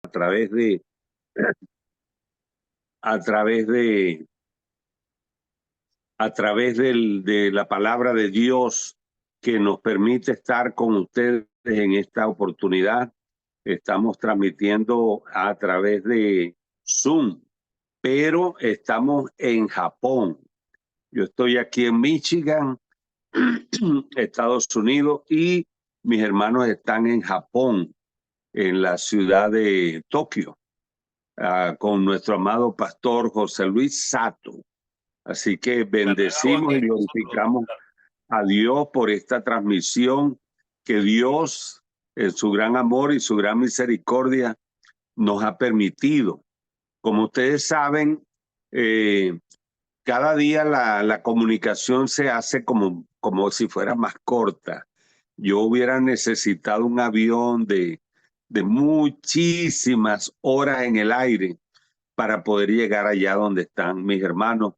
a través de, a través de, de la palabra de Dios que nos permite estar con ustedes en esta oportunidad. Estamos transmitiendo a través de Zoom, pero estamos en Japón. Yo estoy aquí en Michigan, Estados Unidos, y mis hermanos están en Japón, en la ciudad de Tokio, con nuestro amado pastor José Luis Sato. Así que bendecimos y glorificamos a Dios por esta transmisión que Dios, en su gran amor y su gran misericordia, nos ha permitido. Como ustedes saben, cada día la comunicación se hace como si fuera más corta. Yo hubiera necesitado un avión de muchísimas horas en el aire para poder llegar allá donde están mis hermanos.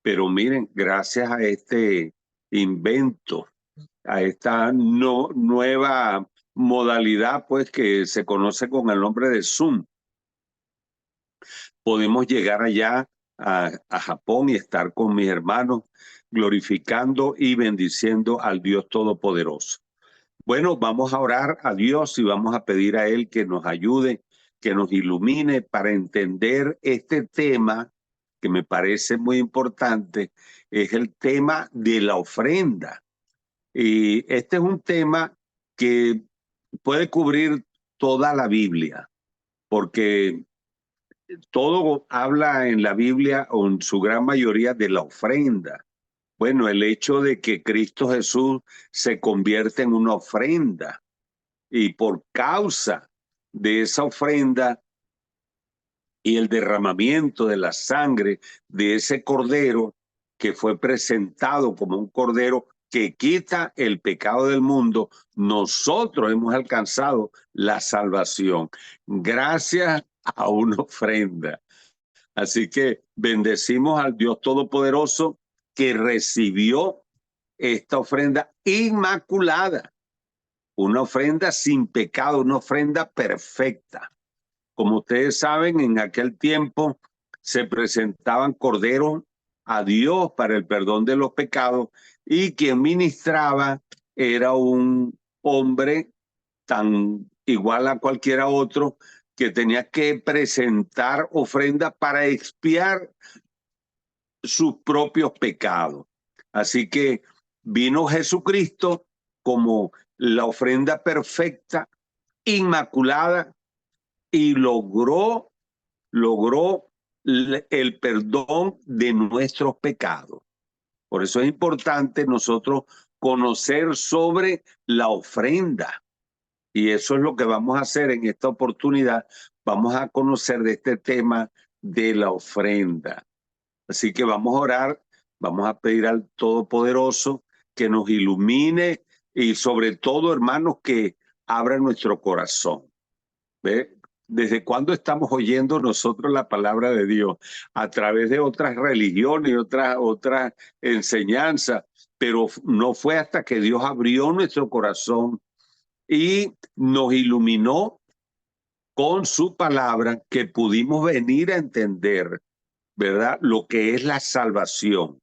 Pero miren, gracias a este invento, a esta nueva modalidad, pues que se conoce con el nombre de Zoom, podemos llegar allá a Japón y estar con mis hermanos, glorificando y bendiciendo al Dios Todopoderoso. Bueno, vamos a orar a Dios y vamos a pedir a Él que nos ayude, que nos ilumine para entender este tema que me parece muy importante, es el tema de la ofrenda. Y este es un tema que puede cubrir toda la Biblia, porque todo habla en la Biblia, o en su gran mayoría, de la ofrenda. Bueno, el hecho de que Cristo Jesús se convierte en una ofrenda, y por causa de esa ofrenda y el derramamiento de la sangre de ese cordero que fue presentado como un cordero que quita el pecado del mundo, nosotros hemos alcanzado la salvación gracias a una ofrenda. Así que bendecimos al Dios Todopoderoso que recibió esta ofrenda inmaculada, una ofrenda sin pecado, una ofrenda perfecta. Como ustedes saben, en aquel tiempo se presentaban corderos a Dios para el perdón de los pecados, y quien ministraba era un hombre tan igual a cualquiera otro que tenía que presentar ofrenda para expiar sus propios pecados. Así que vino Jesucristo como la ofrenda perfecta, inmaculada, y logró el perdón de nuestros pecados. Por eso es importante nosotros conocer sobre la ofrenda. Y eso es lo que vamos a hacer en esta oportunidad. Vamos a conocer de este tema de la ofrenda. Así que vamos a orar, vamos a pedir al Todopoderoso que nos ilumine y sobre todo, hermanos, que abra nuestro corazón. ¿Ve? ¿Desde cuándo estamos oyendo nosotros la palabra de Dios? A través de otras religiones y otras enseñanzas, pero no fue hasta que Dios abrió nuestro corazón y nos iluminó con su palabra que pudimos venir a entender, ¿verdad?, lo que es la salvación.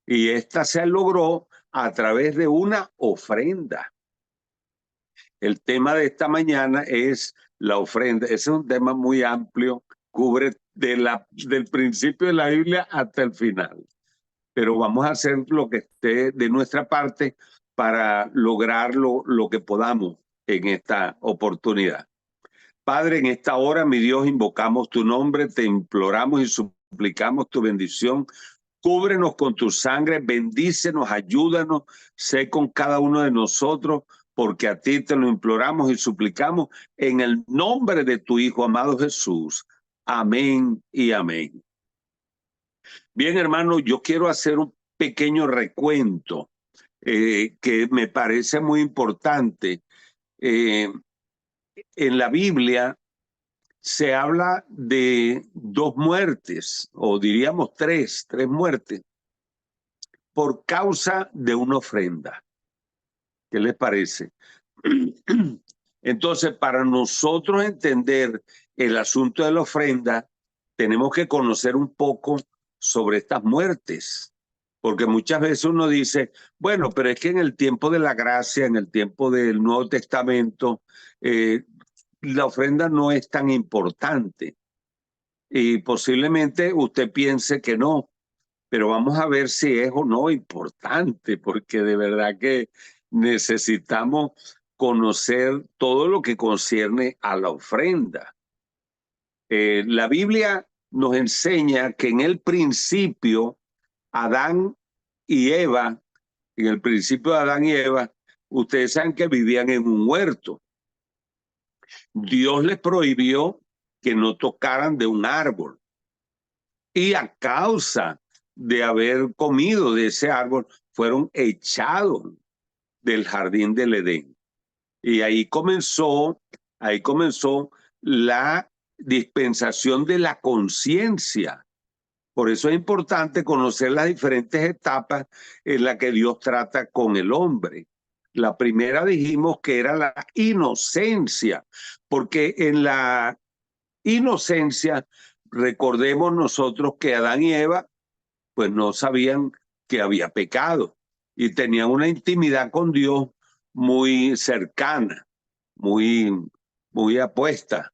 Y esta se logró a través de una ofrenda. El tema de esta mañana es la ofrenda. Ese es un tema muy amplio, cubre del principio de la Biblia hasta el final. Pero vamos a hacer lo que esté de nuestra parte para lograr lo que podamos en esta oportunidad. Padre, en esta hora, mi Dios, invocamos tu nombre, te imploramos y suplicamos tu bendición. Cúbrenos con tu sangre, bendícenos, ayúdanos, sé con cada uno de nosotros, porque a ti te lo imploramos y suplicamos en el nombre de tu Hijo amado Jesús. Amén y amén. Bien, hermano, yo quiero hacer un pequeño recuento que me parece muy importante. En la Biblia se habla de dos muertes, o diríamos tres muertes, por causa de una ofrenda. ¿Qué les parece? Entonces, para nosotros entender el asunto de la ofrenda, tenemos que conocer un poco sobre estas muertes, porque muchas veces uno dice, bueno, pero es que en el tiempo de la gracia, en el tiempo del Nuevo Testamento, la ofrenda no es tan importante. Y posiblemente usted piense que no, pero vamos a ver si es o no importante, porque de verdad que necesitamos conocer todo lo que concierne a la ofrenda. La Biblia nos enseña que en el principio, Adán y Eva, en el principio de Adán y Eva, ustedes saben que vivían en un huerto. Dios les prohibió que no tocaran de un árbol. Y a causa de haber comido de ese árbol, fueron echados del jardín del Edén. Y ahí comenzó la dispensación de la conciencia. Por eso es importante conocer las diferentes etapas en las que Dios trata con el hombre. La primera dijimos que era la inocencia, porque en la inocencia, recordemos nosotros que Adán y Eva pues no sabían que había pecado y tenían una intimidad con Dios muy cercana, muy, muy apuesta.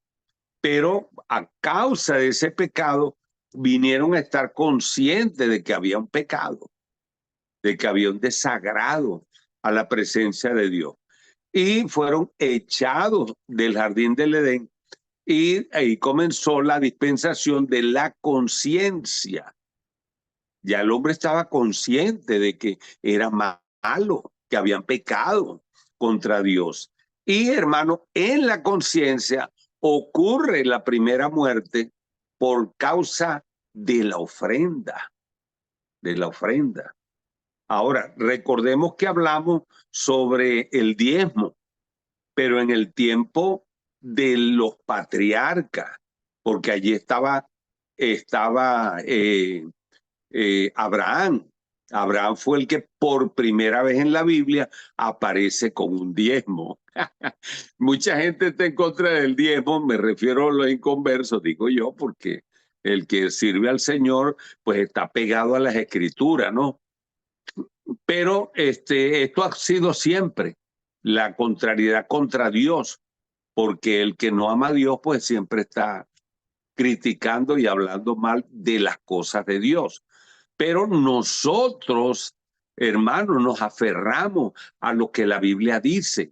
Pero a causa de ese pecado vinieron a estar conscientes de que había un pecado, de que había un desagrado a la presencia de Dios. Y fueron echados del jardín del Edén y ahí comenzó la dispensación de la conciencia. Ya el hombre estaba consciente de que era malo, que habían pecado contra Dios. Y hermano, en la conciencia ocurre la primera muerte por causa de la ofrenda, de la ofrenda. Ahora, recordemos que hablamos sobre el diezmo, pero en el tiempo de los patriarcas, porque allí estaba Abraham. Abraham fue el que por primera vez en la Biblia aparece con un diezmo. Mucha gente está en contra del diezmo, me refiero a los inconversos, digo yo, porque el que sirve al Señor pues está pegado a las escrituras, ¿no? Pero esto ha sido siempre la contrariedad contra Dios, porque el que no ama a Dios pues siempre está criticando y hablando mal de las cosas de Dios. Pero nosotros, hermanos, nos aferramos a lo que la Biblia dice.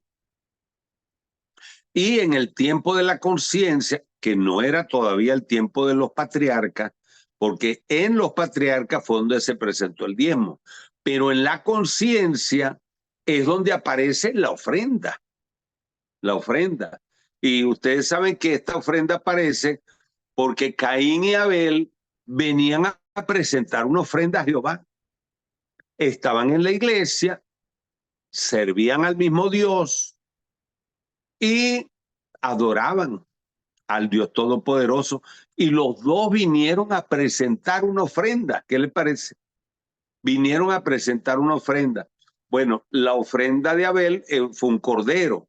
Y en el tiempo de la conciencia, que no era todavía el tiempo de los patriarcas, porque en los patriarcas fue donde se presentó el diezmo, pero en la conciencia es donde aparece la ofrenda, la ofrenda. Y ustedes saben que esta ofrenda aparece porque Caín y Abel venían a presentar una ofrenda a Jehová. Estaban en la iglesia, servían al mismo Dios y adoraban al Dios Todopoderoso. Y los dos vinieron a presentar una ofrenda. ¿Qué les parece? Vinieron a presentar una ofrenda. Bueno, la ofrenda de Abel fue un cordero,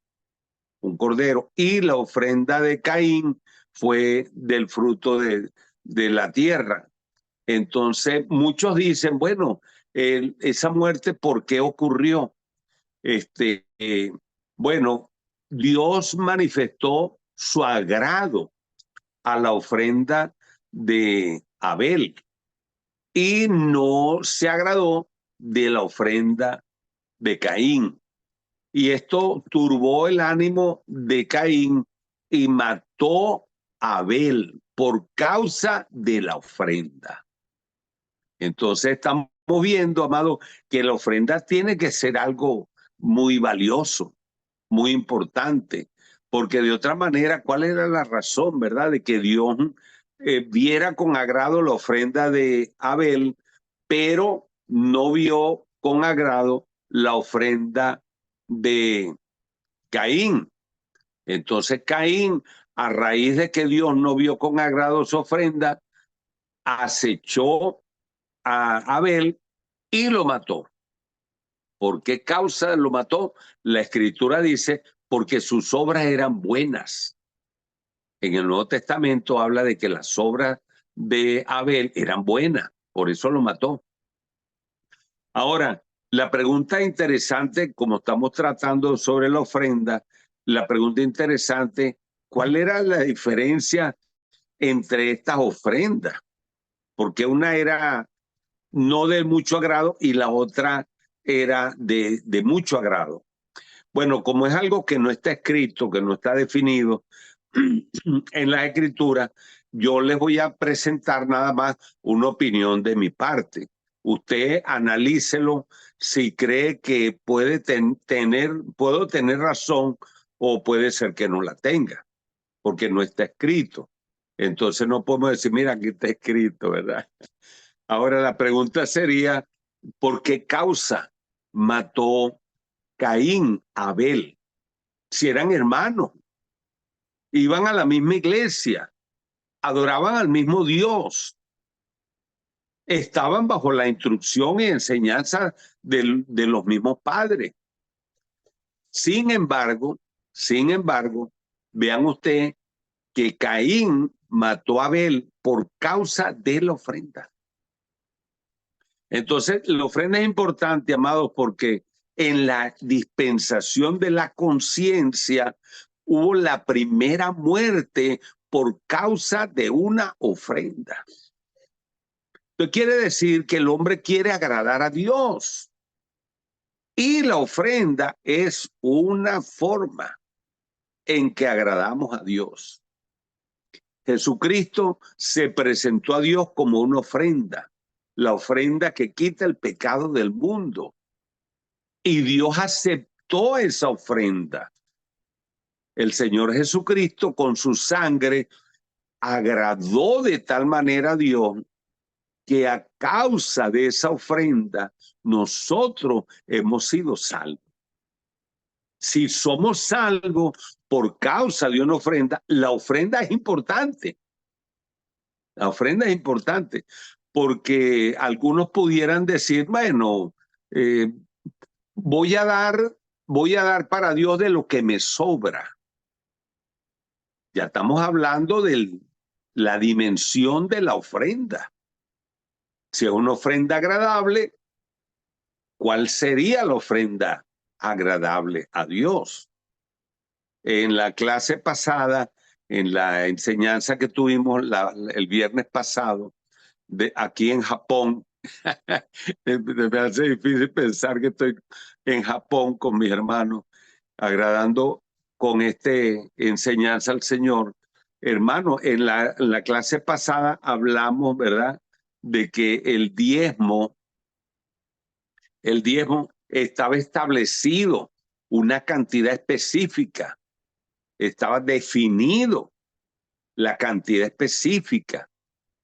y la ofrenda de Caín fue del fruto de la tierra. Entonces, muchos dicen, bueno, esa muerte, ¿por qué ocurrió? Este, eh, bueno, Dios manifestó su agrado a la ofrenda de Abel y no se agradó de la ofrenda de Caín. Y esto turbó el ánimo de Caín y mató a Abel por causa de la ofrenda. Entonces estamos viendo, amado, que la ofrenda tiene que ser algo muy valioso, muy importante, porque de otra manera, ¿cuál era la razón, verdad, de que Dios viera con agrado la ofrenda de Abel, pero no vio con agrado la ofrenda de Caín? Entonces Caín, a raíz de que Dios no vio con agrado su ofrenda, acechó a Abel y lo mató. ¿Por qué causa lo mató? La escritura dice, porque sus obras eran buenas. En el Nuevo Testamento habla de que las obras de Abel eran buenas, por eso lo mató. Ahora, la pregunta interesante, como estamos tratando sobre la ofrenda, la pregunta interesante, ¿cuál era la diferencia entre estas ofrendas? Porque una era no de mucho agrado y la otra era de mucho agrado. Bueno, como es algo que no está escrito, que no está definido en la escritura, yo les voy a presentar nada más una opinión de mi parte. Usted analícelo si cree que puedo tener razón o puede ser que no la tenga, porque no está escrito. Entonces no podemos decir, mira, aquí está escrito, ¿verdad? Ahora la pregunta sería, ¿por qué causa mató Caín a Abel? Si eran hermanos, iban a la misma iglesia, adoraban al mismo Dios, estaban bajo la instrucción y enseñanza de los mismos padres. Sin embargo, vean usted que Caín mató a Abel por causa de la ofrenda. Entonces, la ofrenda es importante, amados, porque en la dispensación de la conciencia hubo la primera muerte por causa de una ofrenda. Esto quiere decir que el hombre quiere agradar a Dios y la ofrenda es una forma en que agradamos a Dios. Jesucristo se presentó a Dios como una ofrenda, la ofrenda que quita el pecado del mundo. Y Dios aceptó esa ofrenda. El Señor Jesucristo con su sangre agradó de tal manera a Dios que a causa de esa ofrenda nosotros hemos sido salvos. Si somos salvos por causa de una ofrenda, la ofrenda es importante. La ofrenda es importante porque algunos pudieran decir, bueno, eh, voy a dar para Dios de lo que me sobra. Ya estamos hablando de la dimensión de la ofrenda. Si es una ofrenda agradable, ¿cuál sería la ofrenda agradable a Dios? En la clase pasada, en la enseñanza que tuvimos el viernes pasado, aquí en Japón, me hace difícil pensar que estoy en Japón con mis hermanos, agradando con este enseñanza al Señor. Hermano, en la clase pasada hablamos, ¿verdad?, de que el diezmo estaba establecido, una cantidad específica, estaba definido la cantidad específica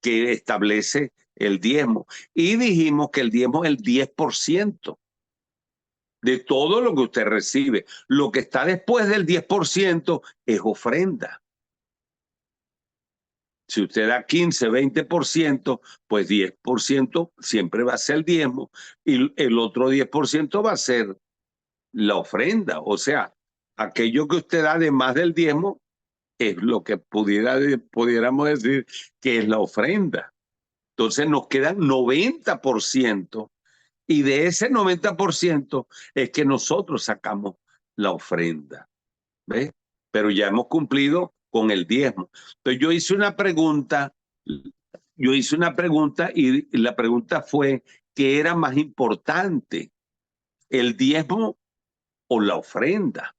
que establece el diezmo. Y dijimos que el diezmo es el 10% de todo lo que usted recibe. Lo que está después del 10% es ofrenda. Si usted da 15, 20%, pues 10% siempre va a ser el diezmo y el otro 10% va a ser la ofrenda. O sea, aquello que usted da de más del diezmo es lo que pudiéramos decir que es la ofrenda. Entonces nos quedan 90% y de ese 90% es que nosotros sacamos la ofrenda. ¿Ves? Pero ya hemos cumplido con el diezmo. Entonces yo hice una pregunta y la pregunta fue, ¿qué era más importante, el diezmo o la ofrenda?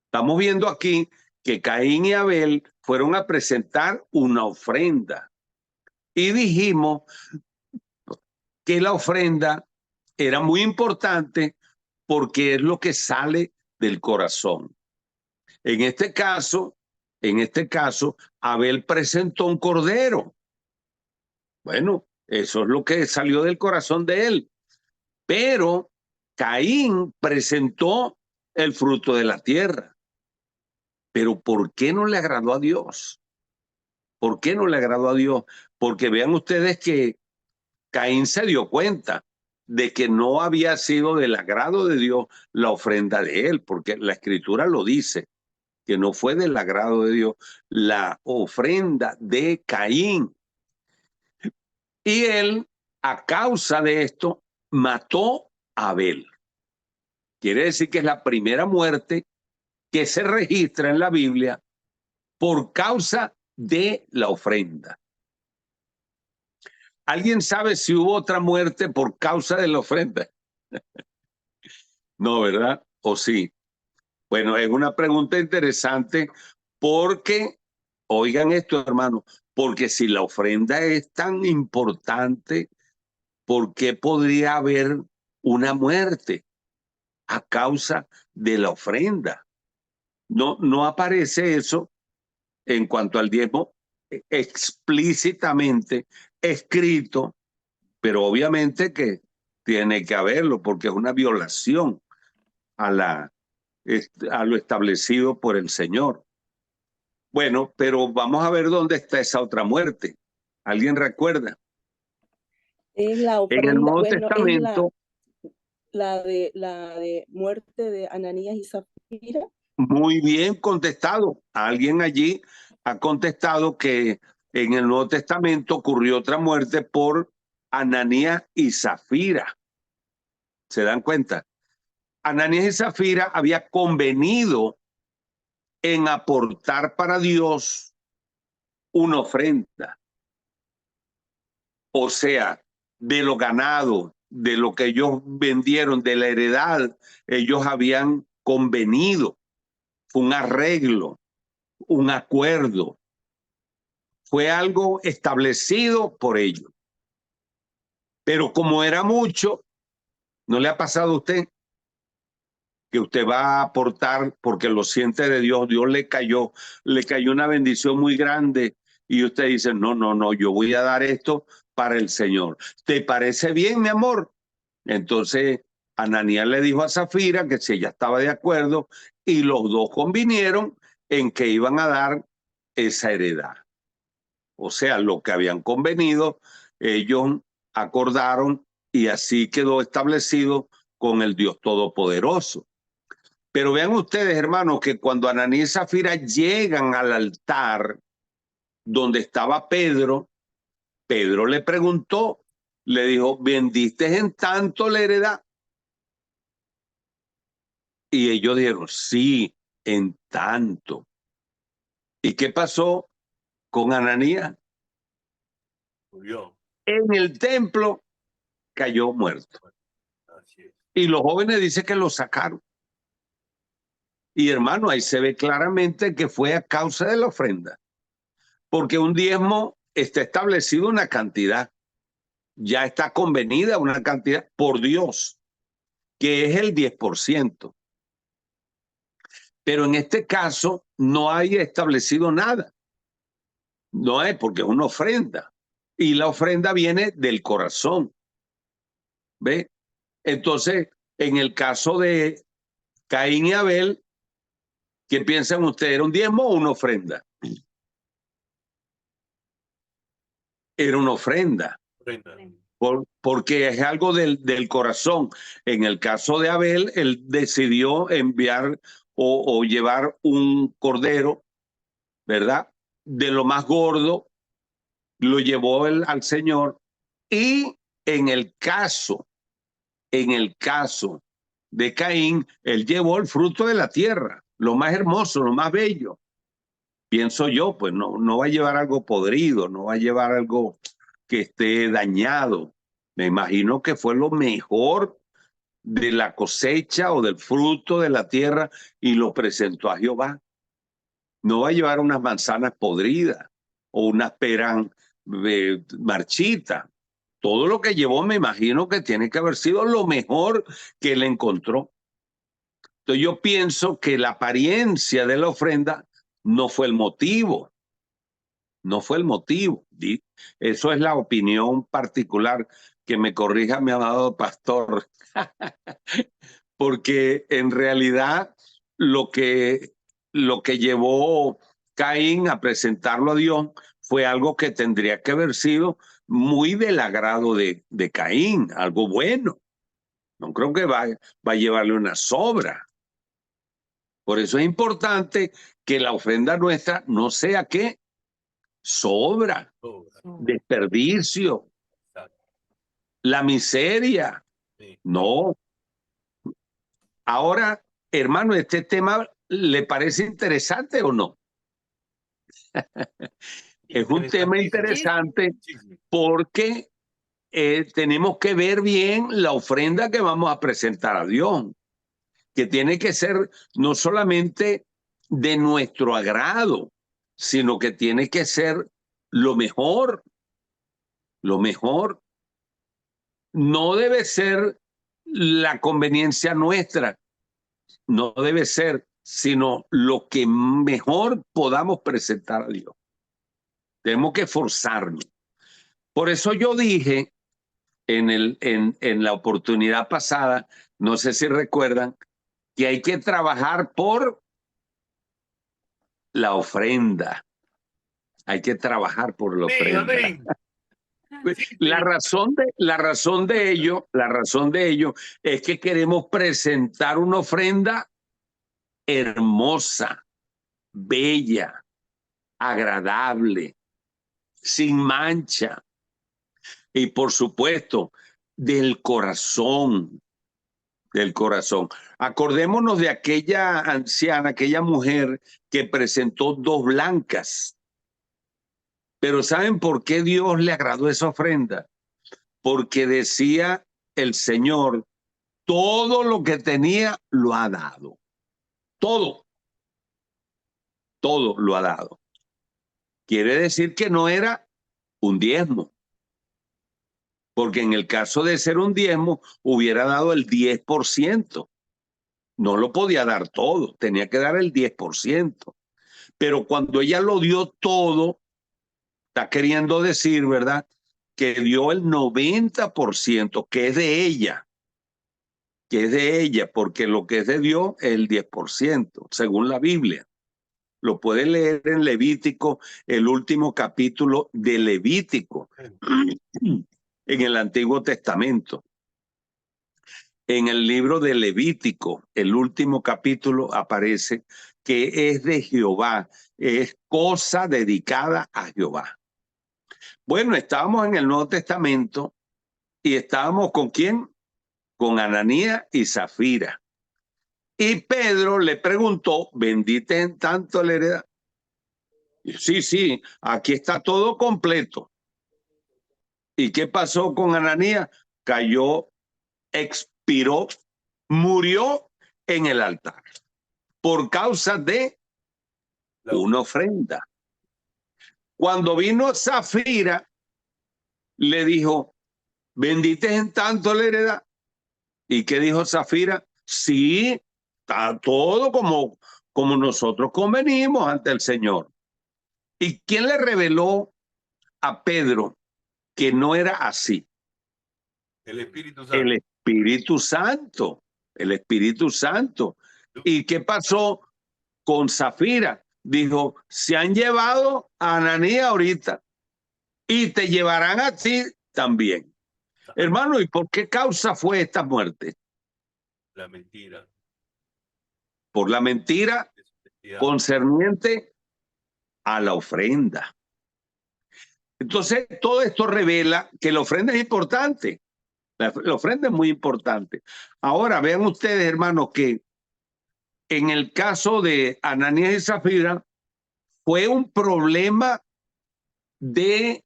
Estamos viendo aquí que Caín y Abel fueron a presentar una ofrenda y dijimos que la ofrenda era muy importante porque es lo que sale del corazón. En este caso, Abel presentó un cordero. Bueno, eso es lo que salió del corazón de él. Pero Caín presentó el fruto de la tierra. Pero ¿por qué no le agradó a Dios? ¿Por qué no le agradó a Dios? Porque vean ustedes que Caín se dio cuenta de que no había sido del agrado de Dios la ofrenda de él, porque la escritura lo dice. que no fue del agrado de Dios, la ofrenda de Caín. Y él, a causa de esto, mató a Abel. Quiere decir que es la primera muerte que se registra en la Biblia por causa de la ofrenda. ¿Alguien sabe si hubo otra muerte por causa de la ofrenda? No, ¿verdad? ¿O sí? Bueno, es una pregunta interesante porque, oigan esto, hermano, porque si la ofrenda es tan importante, ¿por qué podría haber una muerte a causa de la ofrenda? No aparece eso en cuanto al diezmo explícitamente escrito, pero obviamente que tiene que haberlo porque es una violación a a lo establecido por el Señor. Bueno, pero vamos a ver dónde está esa otra muerte. ¿Alguien recuerda? Es la En el ofrenda, Nuevo bueno, es Testamento, la de muerte de Ananías y Zafira. muy bien contestado. Alguien allí ha contestado que en el Nuevo Testamento ocurrió otra muerte por Ananías y Zafira. ¿Se dan cuenta? Ananías y Zafira había convenido en aportar para Dios una ofrenda. O sea, de lo ganado, de lo que ellos vendieron, de la heredad, ellos habían convenido. Fue un arreglo, un acuerdo. Fue algo establecido por ellos. Pero como era mucho, ¿no le ha pasado a usted que usted va a aportar porque lo siente de Dios? Dios le cayó una bendición muy grande y usted dice, no, yo voy a dar esto para el Señor. ¿Te parece bien, mi amor? Entonces, Ananías le dijo a Zafira que si ella estaba de acuerdo y los dos convinieron en que iban a dar esa heredad. O sea, lo que habían convenido, ellos acordaron y así quedó establecido con el Dios Todopoderoso. Pero vean ustedes, hermanos, que cuando Ananías y Zafira llegan al altar donde estaba Pedro, Pedro le preguntó, le dijo, ¿vendiste en tanto la heredad? Y ellos dijeron, sí, en tanto. ¿Y qué pasó con Ananías? Murió. En el templo cayó muerto. Así es. Y los jóvenes dicen que lo sacaron. Y hermano, ahí se ve claramente que fue a causa de la ofrenda. Porque un diezmo está establecido una cantidad. Ya está convenida una cantidad por Dios, que es el 10%. Pero en este caso no hay establecido nada. No hay, porque es una ofrenda. Y la ofrenda viene del corazón. ¿Ve? Entonces, en el caso de Caín y Abel, ¿qué piensan ustedes? ¿Era un diezmo o una ofrenda? Era una ofrenda. Ofrenda. Porque es algo del corazón. En el caso de Abel, él decidió enviar o llevar un cordero, ¿verdad? De lo más gordo, lo llevó él al Señor. Y en el caso de Caín, él llevó el fruto de la tierra, lo más hermoso, lo más bello. Pienso yo, pues no va a llevar algo podrido, no va a llevar algo que esté dañado. Me imagino que fue lo mejor de la cosecha o del fruto de la tierra y lo presentó a Jehová. No va a llevar unas manzanas podridas o unas peras marchitas. Todo lo que llevó me imagino que tiene que haber sido lo mejor que él encontró. Entonces yo pienso que la apariencia de la ofrenda no fue el motivo. No fue el motivo. Eso es la opinión particular. Que me corrija mi amado pastor. Porque en realidad lo que llevó Caín a presentarlo a Dios fue algo que tendría que haber sido muy del agrado de Caín, algo bueno. No creo que va a llevarle una sobra. Por eso es importante que la ofrenda nuestra no sea que sobra, Sobra. desperdicio, Exacto. la miseria. Sí. No. Ahora, hermano, ¿este tema le parece interesante o no? Es un tema Interesantísimo. interesante Muchísimo. porque tenemos que ver bien la ofrenda que vamos a presentar a Dios, que tiene que ser no solamente de nuestro agrado, sino que tiene que ser lo mejor, lo mejor. No debe ser la conveniencia nuestra, no debe ser, sino lo que mejor podamos presentar a Dios. Tenemos que esforzarnos. Por eso yo dije en la oportunidad pasada, no sé si recuerdan, que hay que trabajar por la ofrenda. Hay que trabajar por la Sí, ofrenda. amén. Sí, La razón de ello es que queremos presentar una ofrenda hermosa, bella, agradable, sin mancha y por supuesto del corazón, del corazón. Acordémonos de aquella anciana, aquella mujer que presentó 2 blancas. Pero ¿saben por qué Dios le agradó esa ofrenda? Porque decía el Señor, todo lo que tenía lo ha dado. Todo, todo lo ha dado. Quiere decir que no era un diezmo, porque en el caso de ser un diezmo hubiera dado el 10%. No lo podía dar todo, tenía que dar el 10%. Pero cuando ella lo dio todo, está queriendo decir, ¿verdad? Que dio el 90%, que es de ella, porque lo que es de Dios es el 10%, según la Biblia. Lo puede leer en Levítico, el último capítulo de Levítico, en el Antiguo Testamento. En el libro de Levítico, el último capítulo, aparece que es de Jehová, es cosa dedicada a Jehová. Bueno, estábamos en el Nuevo Testamento y estábamos ¿con quién? Con Ananías y Zafira. Y Pedro le preguntó, ¿vendiste en tanto la heredad? Y, sí, aquí está todo completo. ¿Y qué pasó con Ananías? Cayó, expiró, murió en el altar por causa de una ofrenda. Cuando vino Zafira, le dijo, ¿vendiste en tanto la heredad? ¿Y qué dijo Zafira? Sí, está todo como nosotros convenimos ante el Señor. ¿Y quién le reveló a Pedro que no era así? El Espíritu Santo. El Espíritu Santo, el Espíritu Santo. ¿Y qué pasó con Zafira? Dijo, se han llevado a Ananías ahorita y te llevarán a ti también. Hermano, ¿y por qué causa fue esta muerte? La mentira. Por la mentira concerniente a la ofrenda. Entonces, todo esto revela que la ofrenda es importante. La ofrenda es muy importante. Ahora, vean ustedes, hermanos, que en el caso de Ananías y Zafira fue un problema de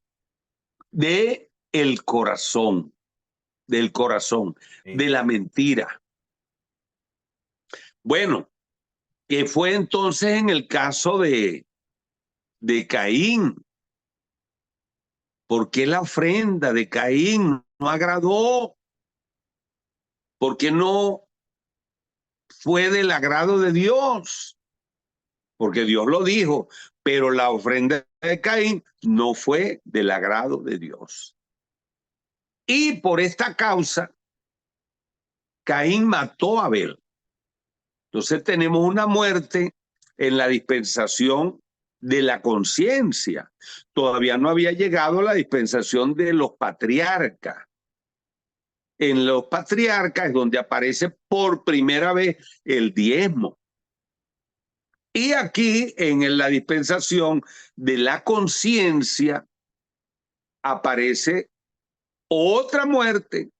el corazón, del corazón, de la mentira. Bueno, ¿qué fue entonces en el caso de Caín? ¿Por qué la ofrenda de Caín no agradó? ¿Por qué no fue del agrado de Dios? Porque Dios lo dijo, pero la ofrenda de Caín no fue del agrado de Dios. Y por esta causa, Caín mató a Abel. Entonces tenemos una muerte en la dispensación de la conciencia. Todavía no había llegado la dispensación de los patriarcas. En los patriarcas es donde aparece por primera vez el diezmo. Y aquí en la dispensación de la conciencia aparece otra muerte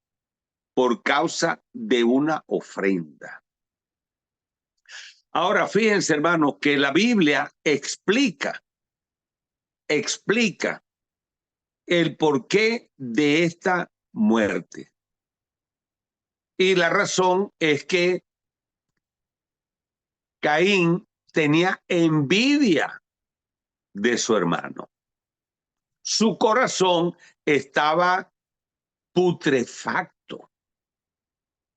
por causa de una ofrenda. Ahora, fíjense, hermanos, que la Biblia explica el porqué de esta muerte. Y la razón es que Caín tenía envidia de su hermano. Su corazón estaba putrefacto,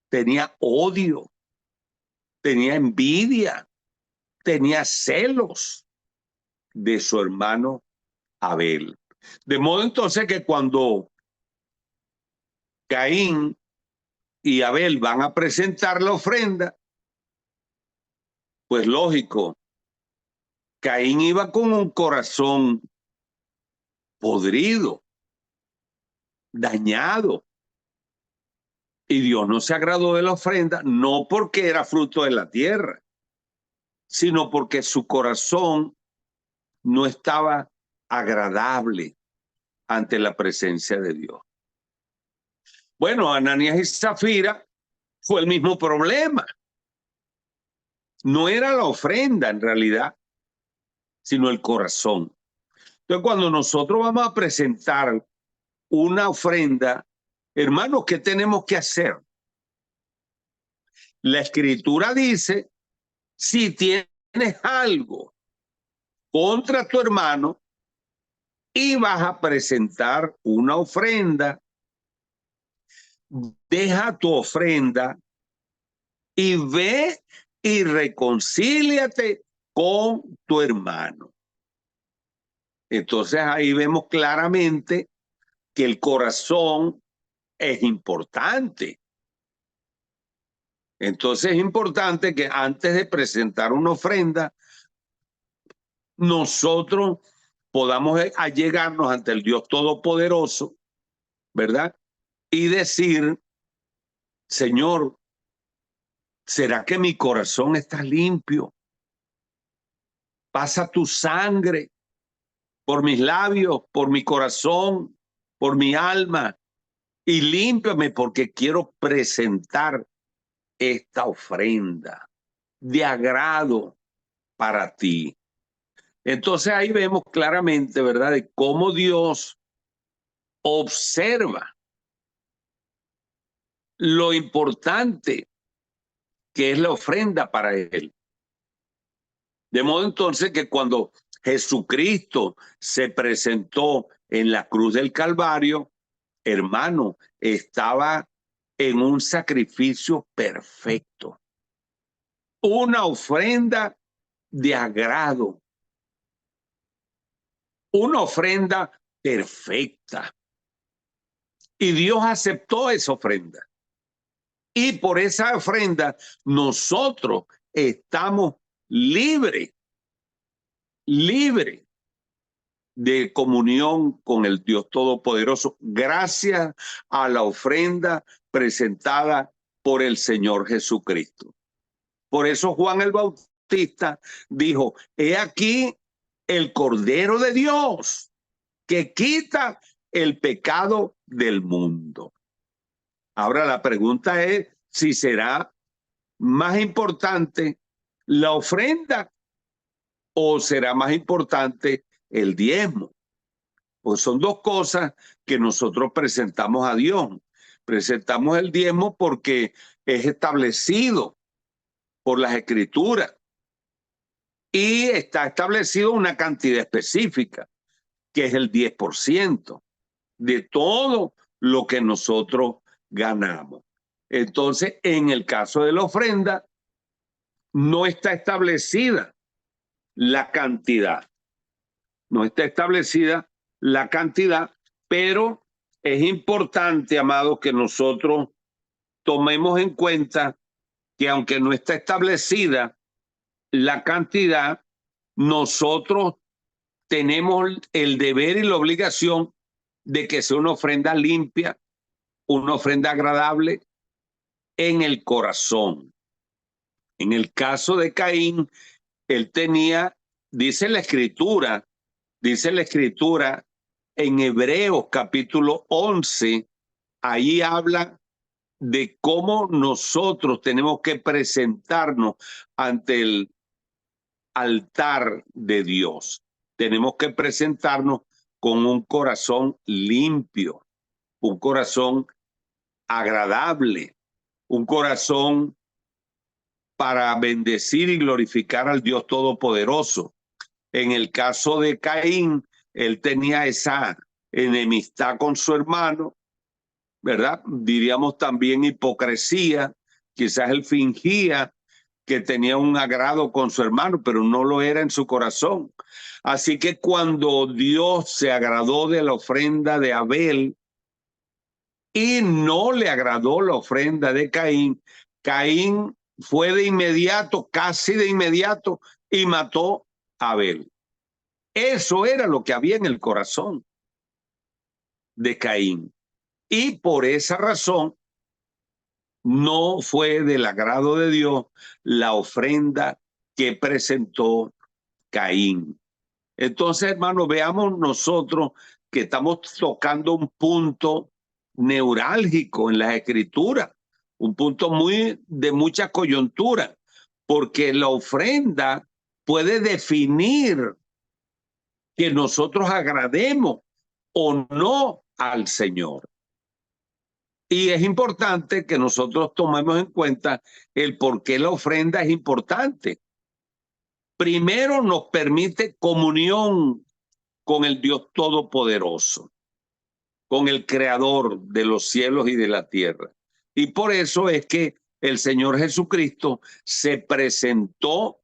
tenía odio, tenía envidia, tenía celos de su hermano Abel. De modo entonces que cuando Caín y Abel van a presentar la ofrenda, pues lógico, Caín iba con un corazón podrido, dañado, y Dios no se agradó de la ofrenda, no porque era fruto de la tierra, sino porque su corazón no estaba agradable ante la presencia de Dios. Bueno, Ananías y Zafira fue el mismo problema. No era la ofrenda en realidad, sino el corazón. Entonces, cuando nosotros vamos a presentar una ofrenda, hermanos, ¿qué tenemos que hacer? La Escritura dice, si tienes algo contra tu hermano y vas a presentar una ofrenda, deja tu ofrenda y ve y reconcíliate con tu hermano. Entonces ahí vemos claramente que el corazón es importante. Entonces es importante que antes de presentar una ofrenda, nosotros podamos allegarnos ante el Dios Todopoderoso, ¿verdad? Y decir, Señor, ¿será que mi corazón está limpio? Pasa tu sangre por mis labios, por mi corazón, por mi alma, y límpiame porque quiero presentar esta ofrenda de agrado para ti. Entonces ahí vemos claramente, ¿verdad?, de cómo Dios observa lo importante que es la ofrenda para él. De modo entonces que cuando Jesucristo se presentó en la cruz del Calvario, hermano, estaba en un sacrificio perfecto, una ofrenda de agrado, una ofrenda perfecta. Y Dios aceptó esa ofrenda. Y por esa ofrenda nosotros estamos libres de comunión con el Dios Todopoderoso, gracias a la ofrenda presentada por el Señor Jesucristo. Por eso Juan el Bautista dijo, he aquí el Cordero de Dios que quita el pecado del mundo. Ahora la pregunta es si será más importante la ofrenda o será más importante el diezmo. Pues son dos cosas que nosotros presentamos a Dios. Presentamos el diezmo porque es establecido por las Escrituras y está establecido una cantidad específica, que es el 10% de todo lo que nosotros ganamos. Entonces, en el caso de la ofrenda, no está establecida la cantidad. No está establecida la cantidad, pero es importante, amados, que nosotros tomemos en cuenta que aunque no está establecida la cantidad, nosotros tenemos el deber y la obligación de que sea una ofrenda limpia, una ofrenda agradable en el corazón. En el caso de Caín, él tenía, dice la escritura en Hebreos capítulo 11, ahí habla de cómo nosotros tenemos que presentarnos ante el altar de Dios. Tenemos que presentarnos con un corazón limpio, un corazón agradable, un corazón para bendecir y glorificar al Dios Todopoderoso. En el caso de Caín, él tenía esa enemistad con su hermano, ¿verdad? Diríamos también hipocresía. Quizás él fingía que tenía un agrado con su hermano, pero no lo era en su corazón. Así que cuando Dios se agradó de la ofrenda de Abel y no le agradó la ofrenda de Caín, Caín fue de inmediato, casi de inmediato, y mató a Abel. Eso era lo que había en el corazón de Caín. Y por esa razón no fue del agrado de Dios la ofrenda que presentó Caín. Entonces, hermanos, veamos nosotros que estamos tocando un punto neurálgico en las escrituras, un punto de mucha coyuntura, porque la ofrenda puede definir que nosotros agrademos o no al Señor. Y es importante que nosotros tomemos en cuenta el por qué la ofrenda es importante. Primero, nos permite comunión con el Dios Todopoderoso, con el Creador de los cielos y de la tierra. Y por eso es que el Señor Jesucristo se presentó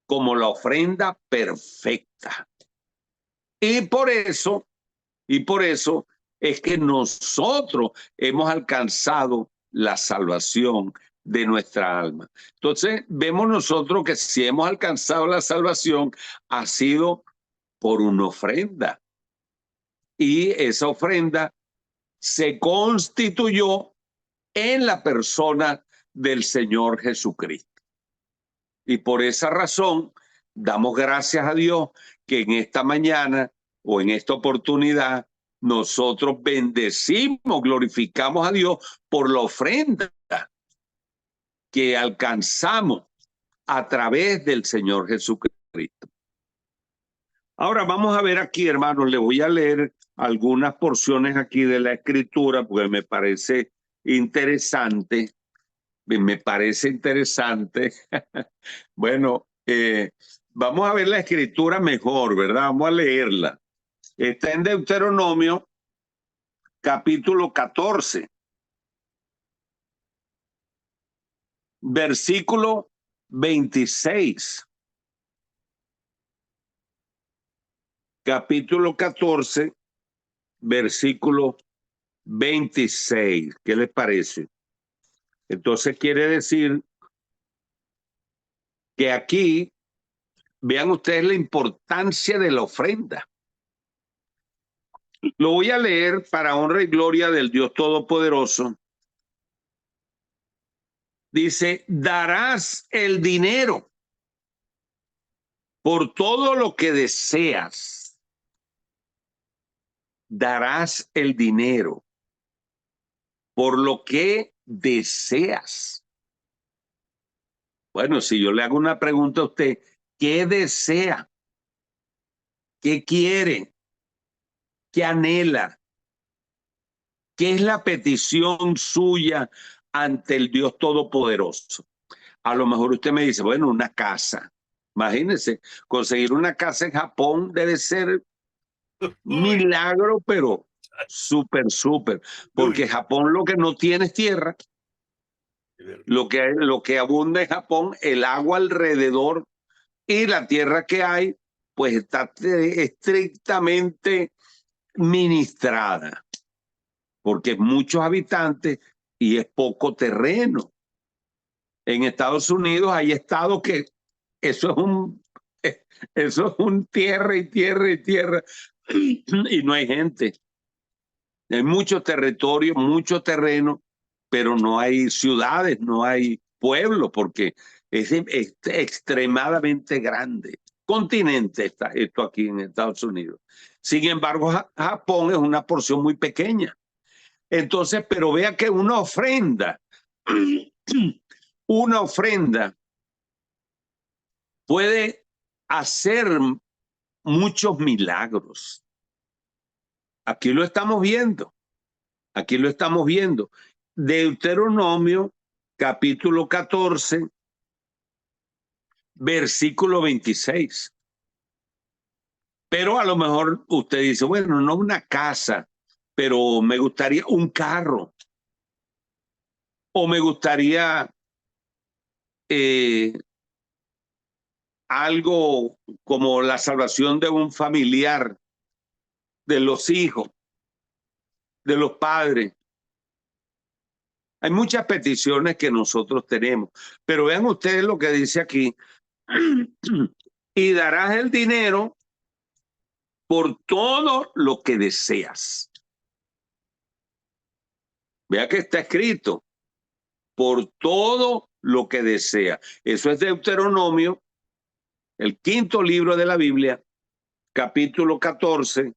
como la ofrenda perfecta. Y por eso es que nosotros hemos alcanzado la salvación de nuestra alma. Entonces, vemos nosotros que si hemos alcanzado la salvación, ha sido por una ofrenda. Y esa ofrenda se constituyó en la persona del Señor Jesucristo. Y por esa razón, damos gracias a Dios que en esta mañana o en esta oportunidad nosotros bendecimos, glorificamos a Dios por la ofrenda que alcanzamos a través del Señor Jesucristo. Ahora vamos a ver aquí, hermanos, le voy a leer algunas porciones aquí de la escritura porque me parece interesante. Bueno, vamos a ver la escritura mejor, ¿verdad? Vamos a leerla. Está en Deuteronomio, capítulo 14, versículo 26. Capítulo 14, versículo 26. ¿Qué les parece? Entonces quiere decir que aquí, vean ustedes la importancia de la ofrenda. Lo voy a leer para honra y gloria del Dios Todopoderoso. Dice, darás el dinero por todo lo que deseas. Darás el dinero por lo que deseas. Bueno, si yo le hago una pregunta a usted, ¿qué desea? ¿Qué quiere? ¿Qué anhela? ¿Qué es la petición suya ante el Dios Todopoderoso? A lo mejor usted me dice, bueno, una casa. Imagínense, conseguir una casa en Japón debe ser milagro, pero súper. Porque Japón lo que no tiene es tierra. Lo que abunda en Japón, el agua alrededor y la tierra que hay, pues está estrictamente ministrada. Porque es muchos habitantes y es poco terreno. En Estados Unidos hay estados que eso es un tierra y tierra y no hay gente. Hay mucho territorio, mucho terreno, pero no hay ciudades, no hay pueblos, porque Es extremadamente grande. Continente está esto aquí en Estados Unidos. Sin embargo, Japón es una porción muy pequeña. Entonces, pero vea que una ofrenda puede hacer muchos milagros. Aquí lo estamos viendo. Aquí lo estamos viendo. Deuteronomio, capítulo 14, versículo 26. Pero a lo mejor usted dice, bueno, no una casa, pero me gustaría un carro. O me gustaría algo como la salvación de un familiar, de los hijos, de los padres. Hay muchas peticiones que nosotros tenemos, pero vean ustedes lo que dice aquí. Y darás el dinero por todo lo que deseas. Vea que está escrito, por todo lo que desea. Eso es Deuteronomio, el quinto libro de la Biblia, capítulo 14,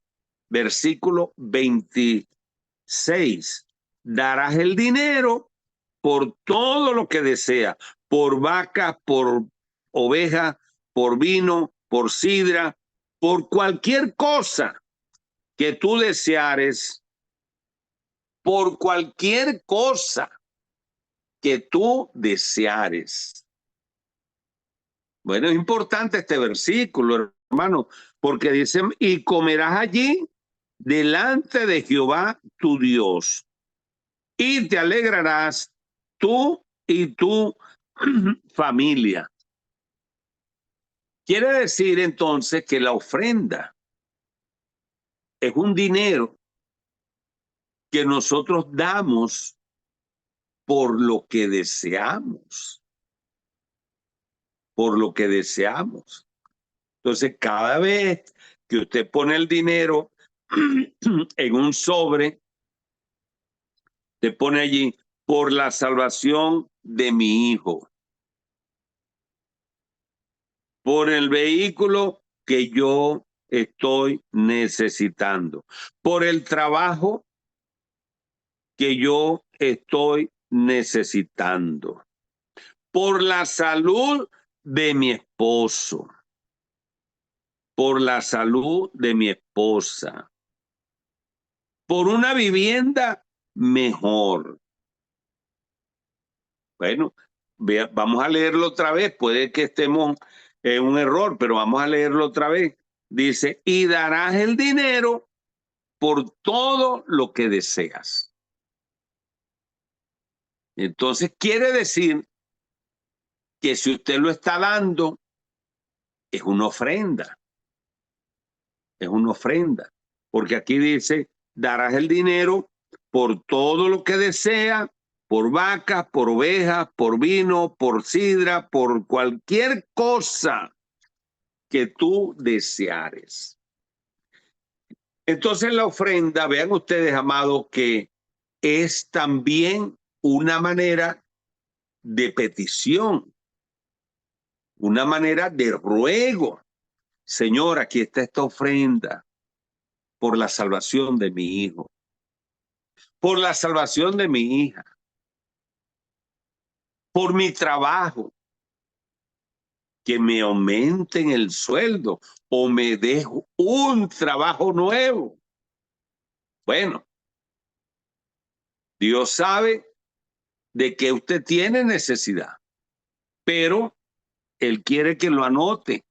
versículo 26. Darás el dinero por todo lo que desea, por vaca, por oveja, por vino, por sidra, por cualquier cosa que tú deseares, por cualquier cosa que tú deseares. Bueno, es importante este versículo, hermano, porque dice, y comerás allí delante de Jehová tu Dios, y te alegrarás tú y tu familia. Quiere decir entonces que la ofrenda es un dinero que nosotros damos por lo que deseamos, por lo que deseamos. Entonces, cada vez que usted pone el dinero en un sobre, te pone allí por la salvación de mi hijo, por el vehículo que yo estoy necesitando, por el trabajo que yo estoy necesitando, por la salud de mi esposo, por la salud de mi esposa, por una vivienda mejor. Bueno, vamos a leerlo otra vez. Puede que estemos en un error, pero vamos a leerlo otra vez. Dice, y darás el dinero por todo lo que deseas. Entonces quiere decir que si usted lo está dando, es una ofrenda. Es una ofrenda. Porque aquí dice, darás el dinero por todo lo que desea, por vacas, por ovejas, por vino, por sidra, por cualquier cosa que tú deseares. Entonces la ofrenda, vean ustedes, amados, que es también una manera de petición, una manera de ruego. Señor, aquí está esta ofrenda por la salvación de mi hijo, por la salvación de mi hija, por mi trabajo, que me aumenten el sueldo o me dejo un trabajo nuevo. Bueno, Dios sabe de que usted tiene necesidad, pero Él quiere que lo anote.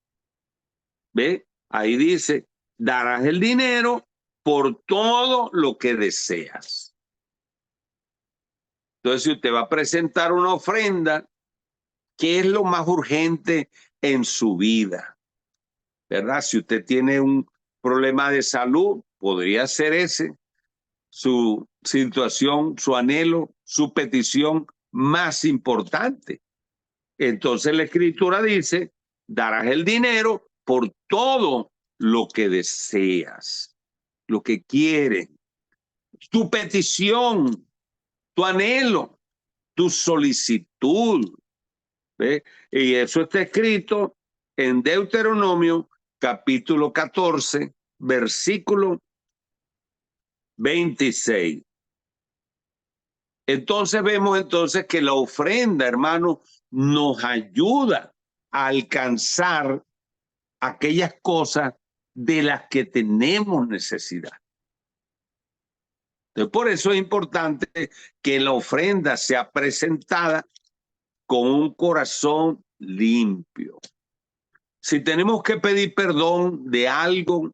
¿Ve? Ahí dice, darás el dinero por todo lo que deseas. Entonces, si usted va a presentar una ofrenda, ¿qué es lo más urgente en su vida? ¿Verdad? Si usted tiene un problema de salud, podría ser ese su situación, su anhelo, su petición más importante. Entonces la Escritura dice, darás el dinero por todo lo que deseas, lo que quieres, tu petición, tu anhelo, tu solicitud. ¿Ve? Y eso está escrito en Deuteronomio capítulo 14, versículo 26. Entonces vemos que la ofrenda, hermano, nos ayuda a alcanzar aquellas cosas de las que tenemos necesidad. Entonces, por eso es importante que la ofrenda sea presentada con un corazón limpio. Si tenemos que pedir perdón de algo,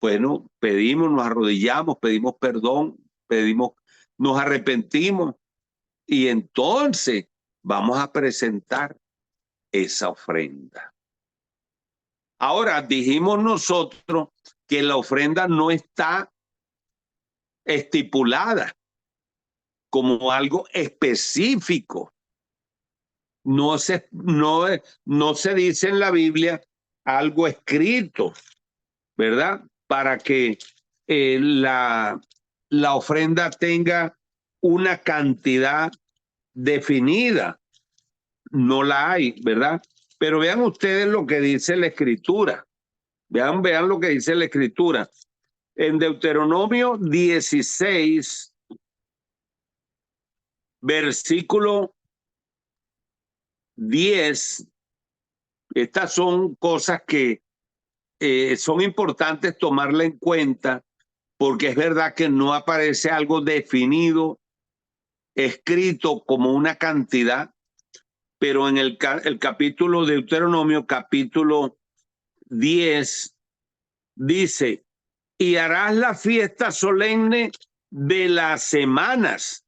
bueno, pedimos, nos arrodillamos, pedimos perdón, nos arrepentimos y entonces vamos a presentar esa ofrenda. Ahora, dijimos nosotros que la ofrenda no está estipulada como algo específico. No se dice en la Biblia algo escrito, ¿verdad? Para que la ofrenda tenga una cantidad definida. No la hay, ¿verdad? Pero vean ustedes lo que dice la Escritura. Vean lo que dice la Escritura. En Deuteronomio 16, versículo 10, estas son cosas que son importantes tomarla en cuenta, porque es verdad que no aparece algo definido, escrito como una cantidad, pero en el capítulo de Deuteronomio, capítulo 10, dice: y harás la fiesta solemne de las semanas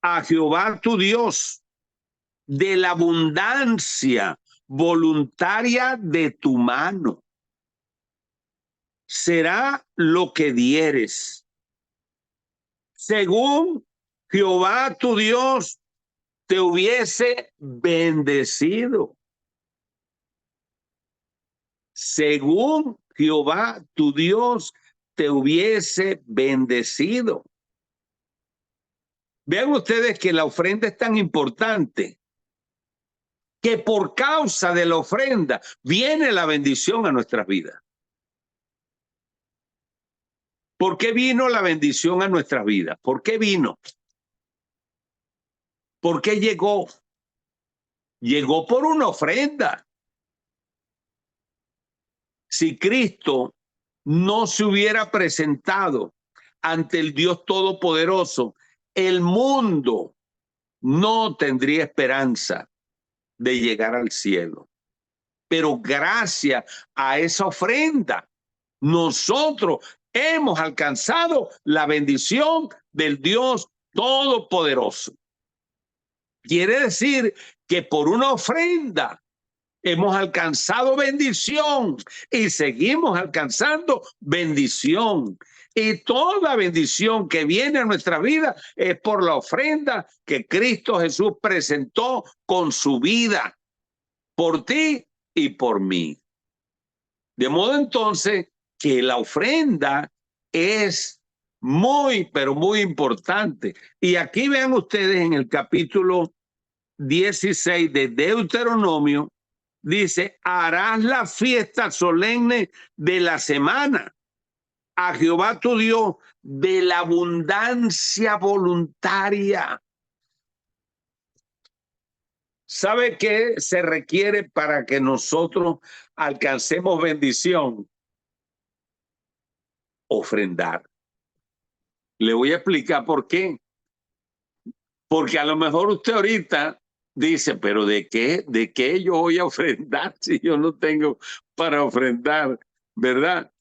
a Jehová tu Dios, de la abundancia voluntaria de tu mano. Será lo que dieres, según Jehová tu Dios te hubiese bendecido. Según Jehová tu Dios te hubiese bendecido. Vean ustedes que la ofrenda es tan importante que por causa de la ofrenda viene la bendición a nuestras vidas. ¿Por qué vino la bendición a nuestras vidas? ¿Por qué vino? ¿Por qué llegó? Llegó por una ofrenda. Si Cristo no se hubiera presentado ante el Dios Todopoderoso, el mundo no tendría esperanza de llegar al cielo. Pero gracias a esa ofrenda, nosotros hemos alcanzado la bendición del Dios Todopoderoso. Quiere decir que por una ofrenda hemos alcanzado bendición y seguimos alcanzando bendición. Y toda bendición que viene a nuestra vida es por la ofrenda que Cristo Jesús presentó con su vida, por ti y por mí. De modo entonces que la ofrenda es muy, pero muy importante. Y aquí vean ustedes en el capítulo 16 de Deuteronomio, dice: harás la fiesta solemne de la semana a Jehová tu Dios de la abundancia voluntaria. ¿Sabe qué se requiere para que nosotros alcancemos bendición? Ofrendar. Le voy a explicar por qué. Porque a lo mejor usted ahorita dice: pero ¿de qué yo voy a ofrendar si yo no tengo para ofrendar? ¿Verdad?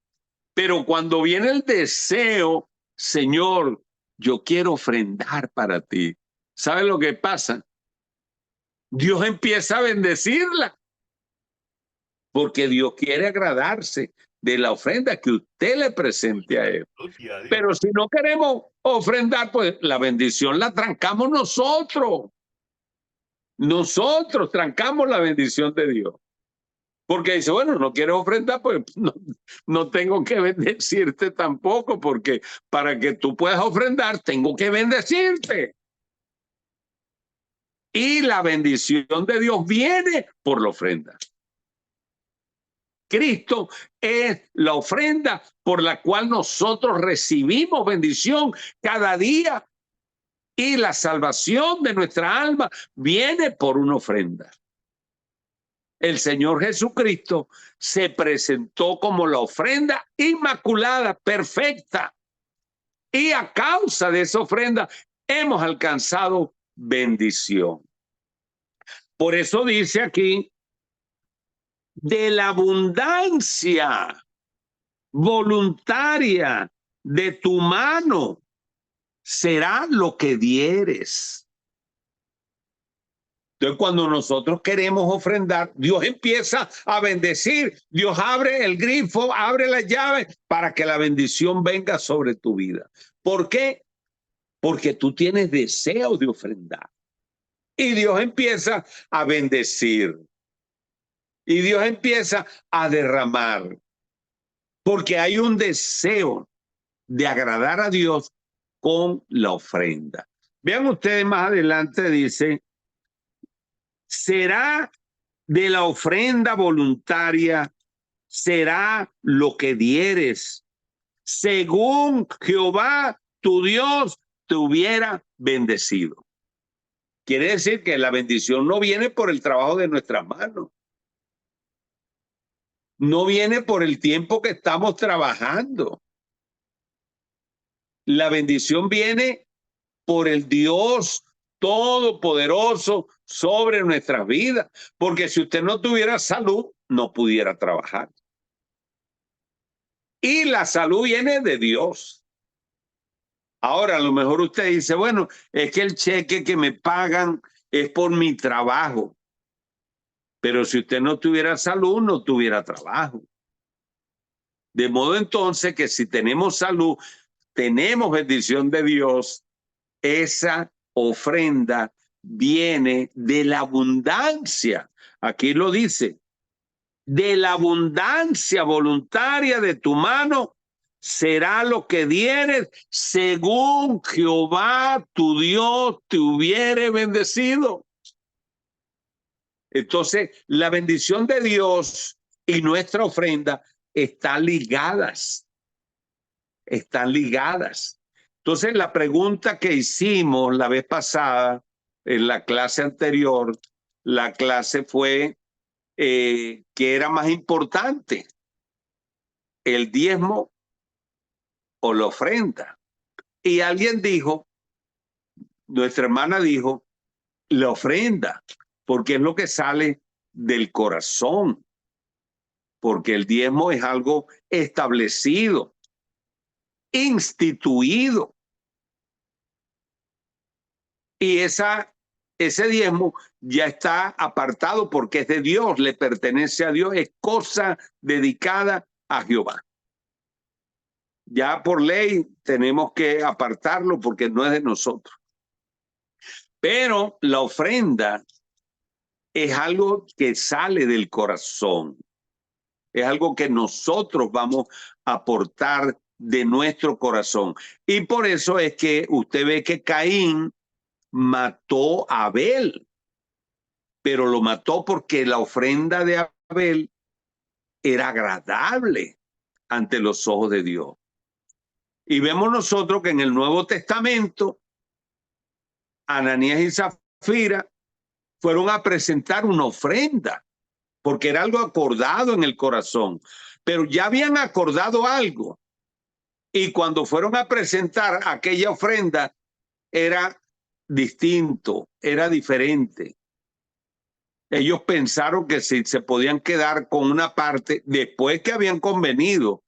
Pero cuando viene el deseo, Señor, yo quiero ofrendar para ti, ¿sabe lo que pasa? Dios empieza a bendecirla, porque Dios quiere agradarse de la ofrenda que usted le presente a Él. Pero si no queremos ofrendar, pues la bendición la trancamos nosotros. Nosotros trancamos la bendición de Dios. Porque dice: bueno, no quiero ofrendar, pues no tengo que bendecirte tampoco, porque para que tú puedas ofrendar, tengo que bendecirte. Y la bendición de Dios viene por la ofrenda. Cristo es la ofrenda por la cual nosotros recibimos bendición cada día. Y la salvación de nuestra alma viene por una ofrenda. El Señor Jesucristo se presentó como la ofrenda inmaculada, perfecta. Y a causa de esa ofrenda hemos alcanzado bendición. Por eso dice aquí, de la abundancia voluntaria de tu mano será lo que dieres. Entonces, cuando nosotros queremos ofrendar, Dios empieza a bendecir. Dios abre el grifo, abre la llave para que la bendición venga sobre tu vida. ¿Por qué? Porque tú tienes deseo de ofrendar. Y Dios empieza a bendecir. Y Dios empieza a derramar. Porque hay un deseo de agradar a Dios con la ofrenda. Vean ustedes más adelante, dice, será de la ofrenda voluntaria, será lo que dieres, según Jehová tu Dios te hubiera bendecido. Quiere decir que la bendición no viene por el trabajo de nuestras manos. No viene por el tiempo que estamos trabajando. La bendición viene por el Dios todopoderoso sobre nuestras vidas. Porque si usted no tuviera salud, no pudiera trabajar. Y la salud viene de Dios. Ahora, a lo mejor usted dice, bueno, es que el cheque que me pagan es por mi trabajo. Pero si usted no tuviera salud, no tuviera trabajo. De modo entonces que si tenemos salud, tenemos bendición de Dios, esa ofrenda viene de la abundancia. Aquí lo dice, de la abundancia voluntaria de tu mano será lo que dieres, según Jehová tu Dios te hubiere bendecido. Entonces, la bendición de Dios y nuestra ofrenda están ligadas. Están ligadas. Entonces, la pregunta que hicimos la vez pasada, en la clase anterior, la clase fue, ¿qué era más importante? ¿El diezmo o la ofrenda? Y alguien dijo, nuestra hermana dijo, la ofrenda, porque es lo que sale del corazón, porque el diezmo es algo establecido, instituido. Y ese diezmo ya está apartado porque es de Dios, le pertenece a Dios, es cosa dedicada a Jehová. Ya por ley tenemos que apartarlo porque no es de nosotros. Pero la ofrenda es algo que sale del corazón. Es algo que nosotros vamos a aportar de nuestro corazón. Y por eso es que usted ve que Caín mató a Abel, pero lo mató porque la ofrenda de Abel era agradable ante los ojos de Dios. Y vemos nosotros que en el Nuevo Testamento, Ananías y Zafira fueron a presentar una ofrenda, porque era algo acordado en el corazón, pero ya habían acordado algo. Y cuando fueron a presentar aquella ofrenda, era distinto, era diferente. Ellos pensaron que si se podían quedar con una parte después que habían convenido,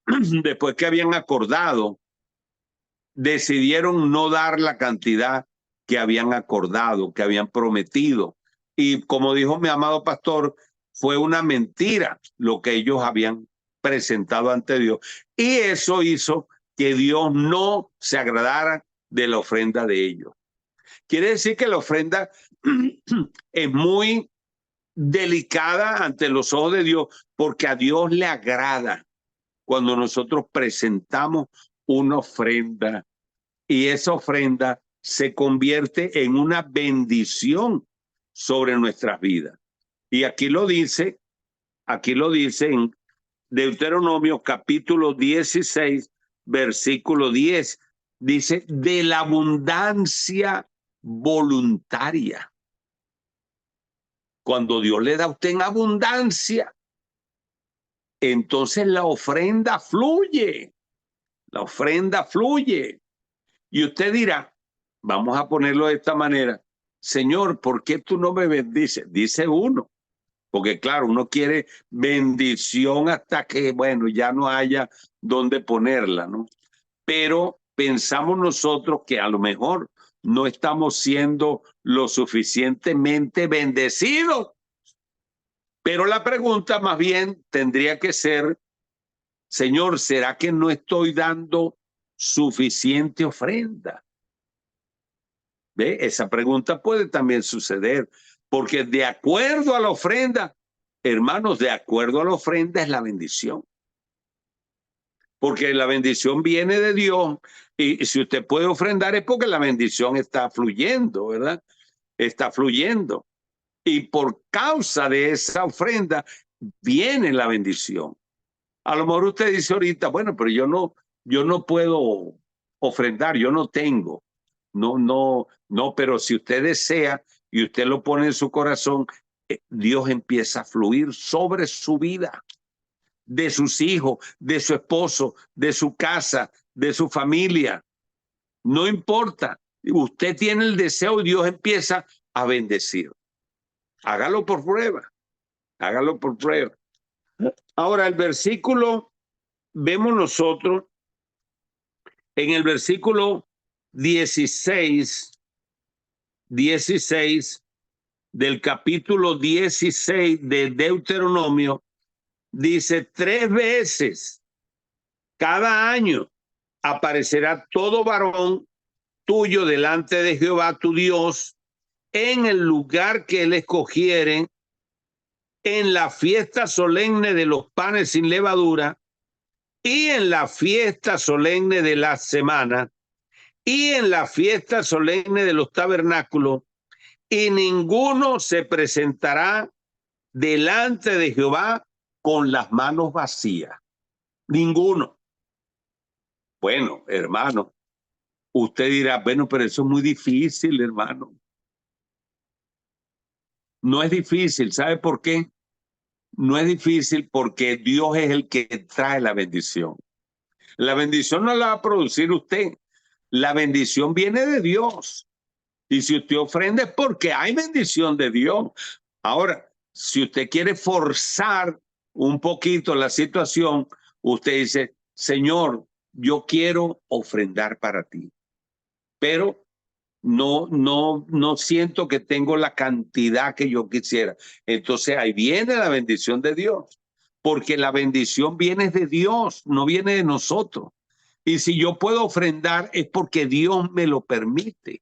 después que habían acordado, decidieron no dar la cantidad que habían acordado, que habían prometido. Y como dijo mi amado pastor, fue una mentira lo que ellos habían presentado ante Dios. Y eso hizo que Dios no se agradara de la ofrenda de ellos. Quiere decir que la ofrenda es muy delicada ante los ojos de Dios, porque a Dios le agrada cuando nosotros presentamos una ofrenda y esa ofrenda se convierte en una bendición sobre nuestras vidas. Y aquí lo dice en Deuteronomio capítulo 16, versículo 10. Dice, de la abundancia voluntaria. Cuando Dios le da a usted en abundancia, entonces la ofrenda fluye. La ofrenda fluye. Y usted dirá, vamos a ponerlo de esta manera, Señor, ¿por qué tú no me bendices? Dice uno, porque claro, uno quiere bendición hasta que, bueno, ya no haya dónde ponerla, ¿no? Pero pensamos nosotros que a lo mejor no estamos siendo lo suficientemente bendecidos. Pero la pregunta más bien tendría que ser, Señor, ¿será que no estoy dando suficiente ofrenda? ¿Ve? Esa pregunta puede también suceder, porque de acuerdo a la ofrenda, hermanos, de acuerdo a la ofrenda es la bendición. Porque la bendición viene de Dios y si usted puede ofrendar es porque la bendición está fluyendo, ¿verdad? Está fluyendo. Y por causa de esa ofrenda viene la bendición. A lo mejor usted dice ahorita, bueno, pero yo no puedo ofrendar, yo no tengo. No, pero si usted desea y usted lo pone en su corazón, Dios empieza a fluir sobre su vida, de sus hijos, de su esposo, de su casa, de su familia. No importa, usted tiene el deseo y Dios empieza a bendecir. Hágalo por prueba, hágalo por prueba. Ahora el versículo, vemos nosotros en el versículo 16 del capítulo 16 de Deuteronomio, dice 3 veces cada año aparecerá todo varón tuyo delante de Jehová tu Dios en el lugar que él escogiere, en la fiesta solemne de los panes sin levadura y en la fiesta solemne de la semana y en la fiesta solemne de los tabernáculos, y ninguno se presentará delante de Jehová con las manos vacías. Ninguno. Bueno, hermano, usted dirá, bueno, pero eso es muy difícil, hermano. No es difícil, ¿sabe por qué? No es difícil porque Dios es el que trae la bendición. La bendición no la va a producir usted. La bendición viene de Dios. Y si usted ofrenda es porque hay bendición de Dios. Ahora, si usted quiere forzar un poquito la situación, usted dice, Señor, yo quiero ofrendar para ti, pero no siento que tengo la cantidad que yo quisiera. Entonces ahí viene la bendición de Dios, porque la bendición viene de Dios, no viene de nosotros. Y si yo puedo ofrendar es porque Dios me lo permite.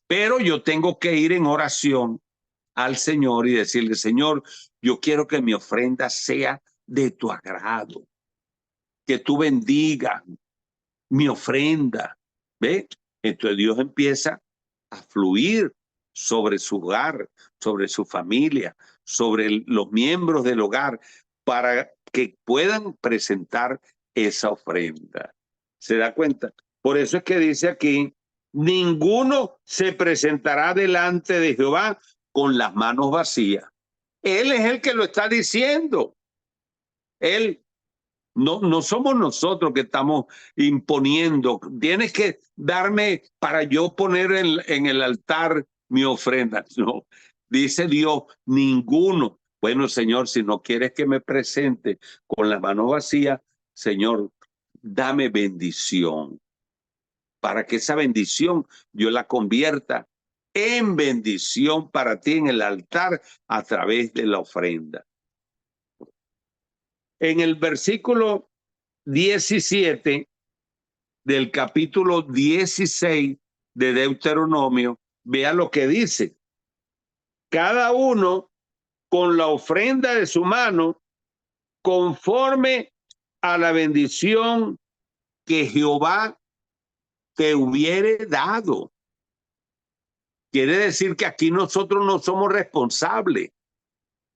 Pero yo tengo que ir en oración al Señor y decirle, Señor, yo quiero que mi ofrenda sea de tu agrado, que tú bendigas mi ofrenda. ¿Ve? Entonces Dios empieza a fluir sobre su hogar, sobre su familia, sobre los miembros del hogar, para que puedan presentar esa ofrenda. ¿Se da cuenta? Por eso es que dice aquí, ninguno se presentará delante de Jehová con las manos vacías. Él es el que lo está diciendo. Él no somos nosotros que estamos imponiendo. Tienes que darme para yo poner en el altar mi ofrenda. No, dice Dios, ninguno. Bueno, Señor, si no quieres que me presente con las manos vacías, Señor, dame bendición, para que esa bendición yo la convierta en bendición para ti en el altar a través de la ofrenda. En el versículo 17 del capítulo 16 de Deuteronomio, vea lo que dice. Cada uno con la ofrenda de su mano, conforme a la bendición que Jehová te hubiere dado. Quiere decir que aquí nosotros no somos responsables,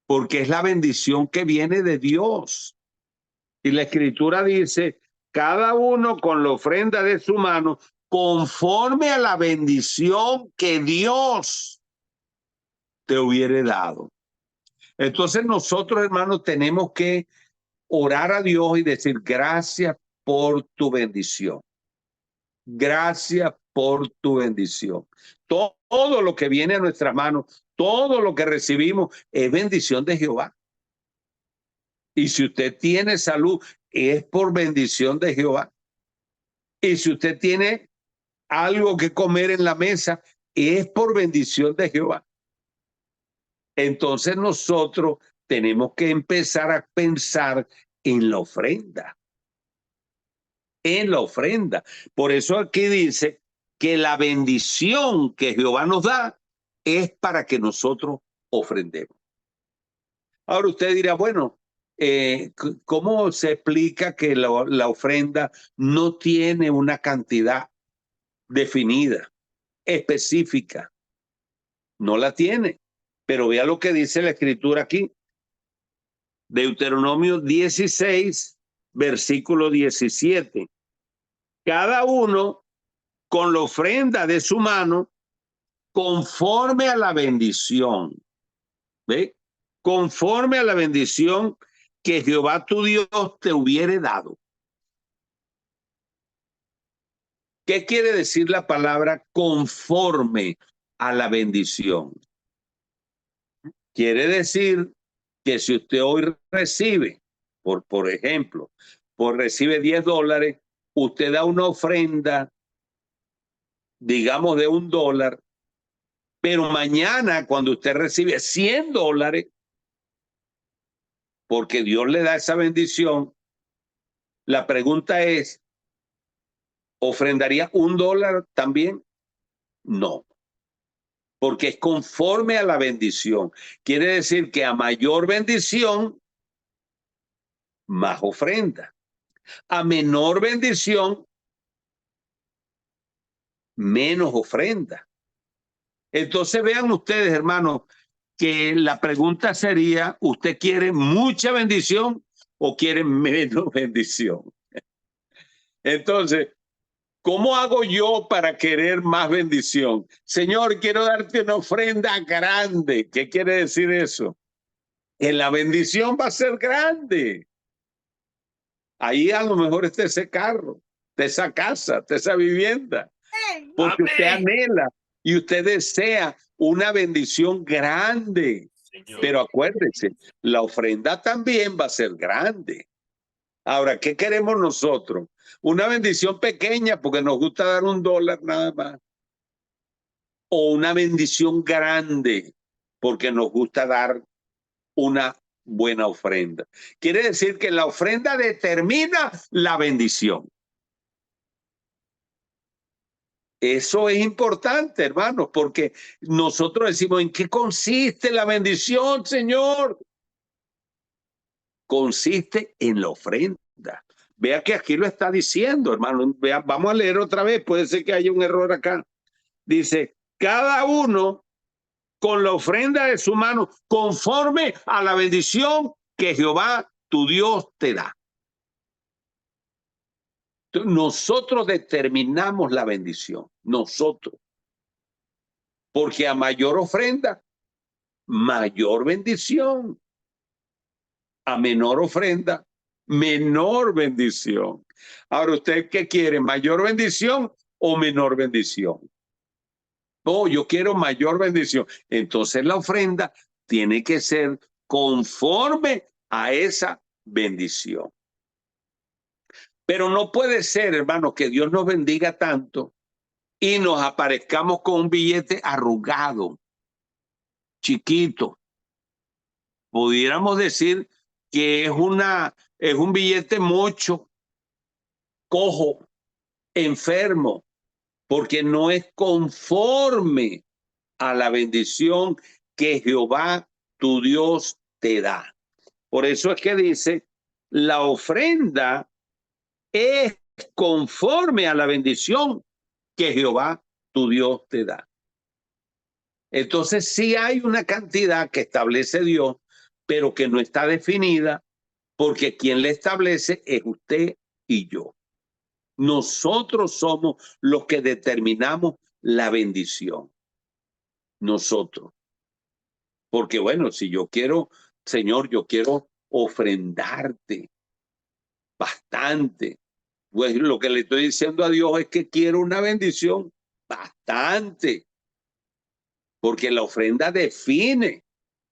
porque es la bendición que viene de Dios. Y la Escritura dice, cada uno con la ofrenda de su mano, conforme a la bendición que Dios te hubiere dado. Entonces nosotros, hermanos, tenemos que orar a Dios y decir, gracias por tu bendición. Gracias por tu bendición. Todo lo que viene a nuestras manos, todo lo que recibimos es bendición de Jehová. Y si usted tiene salud, es por bendición de Jehová. Y si usted tiene algo que comer en la mesa, es por bendición de Jehová. Entonces nosotros tenemos que empezar a pensar en la ofrenda. En la ofrenda. Por eso aquí dice que la bendición que Jehová nos da es para que nosotros ofrendemos. Ahora usted dirá, bueno, ¿cómo se explica que la ofrenda no tiene una cantidad definida, específica? No la tiene. Pero vea lo que dice la Escritura aquí. Deuteronomio 16, versículo 17. Cada uno con la ofrenda de su mano, conforme a la bendición. ¿Ve? Conforme a la bendición que Jehová tu Dios te hubiere dado. ¿Qué quiere decir la palabra conforme a la bendición? Quiere decir que si usted hoy recibe, por ejemplo, recibe $10, usted da una ofrenda, digamos, de $1, pero mañana cuando usted recibe $100, porque Dios le da esa bendición, la pregunta es, ¿ofrendaría $1 también? No, porque es conforme a la bendición. Quiere decir que a mayor bendición, más ofrenda. A menor bendición, menos ofrenda. Entonces vean ustedes, hermanos, que la pregunta sería, ¿usted quiere mucha bendición o quiere menos bendición? Entonces, ¿cómo hago yo para querer más bendición? Señor, quiero darte una ofrenda grande. ¿Qué quiere decir eso? Que la bendición va a ser grande. Ahí a lo mejor está ese carro, está esa casa, está esa vivienda. Porque usted anhela y usted desea una bendición grande. Señor. Pero acuérdese, la ofrenda también va a ser grande. Ahora, ¿qué queremos nosotros? Una bendición pequeña porque nos gusta dar $1 nada más. O una bendición grande porque nos gusta dar una buena ofrenda. Quiere decir que la ofrenda determina la bendición. Eso es importante, hermanos, porque nosotros decimos, ¿en qué consiste la bendición, Señor? Consiste en la ofrenda. Vea que aquí lo está diciendo, hermano. Vea, vamos a leer otra vez, puede ser que haya un error acá. Dice, cada uno con la ofrenda de su mano, conforme a la bendición que Jehová tu Dios te da. Nosotros determinamos la bendición, nosotros. Porque a mayor ofrenda, mayor bendición. A menor ofrenda, menor bendición. Ahora, ¿usted qué quiere? ¿Mayor bendición o menor bendición? Oh, yo quiero mayor bendición. Entonces la ofrenda tiene que ser conforme a esa bendición. Pero no puede ser, hermano, que Dios nos bendiga tanto y nos aparezcamos con un billete arrugado, chiquito. Pudiéramos decir que es un billete mocho, cojo, enfermo, porque no es conforme a la bendición que Jehová tu Dios te da. Por eso es que dice, la ofrenda es conforme a la bendición que Jehová tu Dios te da. Entonces sí hay una cantidad que establece Dios, pero que no está definida, porque quien la establece es usted y yo. Nosotros somos los que determinamos la bendición. Nosotros. Porque bueno, si yo quiero, Señor, yo quiero ofrendarte bastante. Pues lo que le estoy diciendo a Dios es que quiero una bendición bastante. Porque la ofrenda define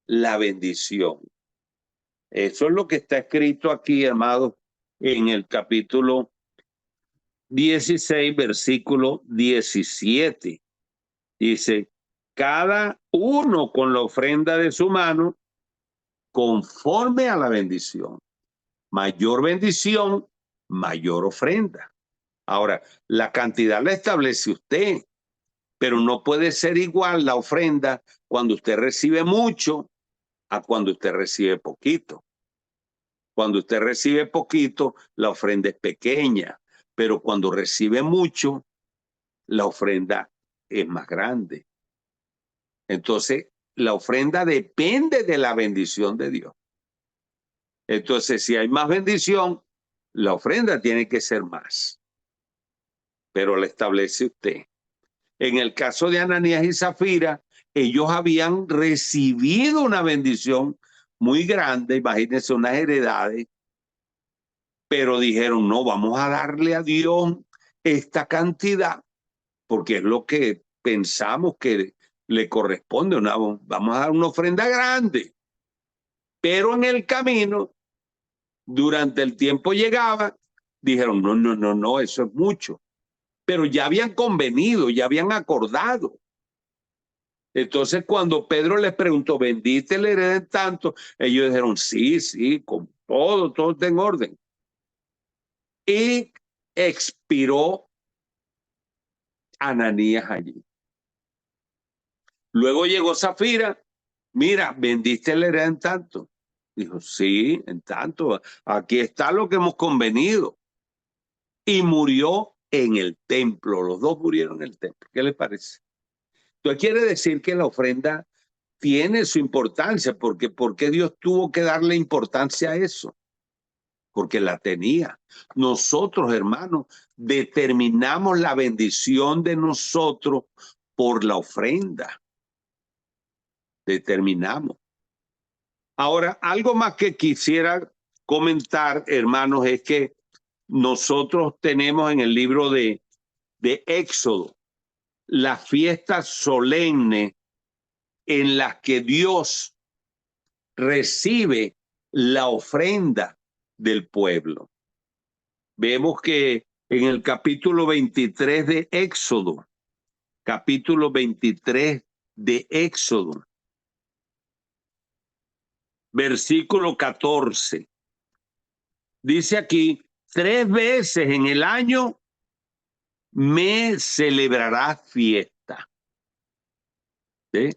la bendición. Eso es lo que está escrito aquí, amado, en el capítulo 16, versículo 17. Dice, cada uno con la ofrenda de su mano, conforme a la bendición. Mayor bendición, mayor ofrenda. Ahora, la cantidad la establece usted, pero no puede ser igual la ofrenda cuando usted recibe mucho a cuando usted recibe poquito. Cuando usted recibe poquito, la ofrenda es pequeña, pero cuando recibe mucho, la ofrenda es más grande. Entonces, la ofrenda depende de la bendición de Dios. Entonces, si hay más bendición, la ofrenda tiene que ser más, pero la establece usted. En el caso de Ananías y Zafira, ellos habían recibido una bendición muy grande, imagínense unas heredades, pero dijeron, no, vamos a darle a Dios esta cantidad, porque es lo que pensamos que le corresponde, vamos a dar una ofrenda grande. Pero en el camino, durante el tiempo llegaba, dijeron, no, no, no, no, eso es mucho. Pero ya habían convenido, ya habían acordado. Entonces, cuando Pedro les preguntó, ¿vendiste la heredad en tanto? Ellos dijeron, sí, sí, con todo está en orden. Y expiró Ananías allí. Luego llegó Zafira, mira, ¿vendiste la heredad en tanto? Dijo, sí, en tanto, aquí está lo que hemos convenido. Y murió en el templo, los dos murieron en el templo. ¿Qué les parece? Entonces quiere decir que la ofrenda tiene su importancia, porque ¿por qué Dios tuvo que darle importancia a eso? Porque la tenía. Nosotros, hermanos, determinamos la bendición de nosotros por la ofrenda. Determinamos. Ahora, algo más que quisiera comentar, hermanos, es que nosotros tenemos en el libro de Éxodo la fiesta solemne en la que Dios recibe la ofrenda del pueblo. Vemos que en el capítulo 23 de Éxodo, capítulo 23 de Éxodo, versículo 14, dice aquí, 3 veces en el año me celebrará fiesta. ¿Sí?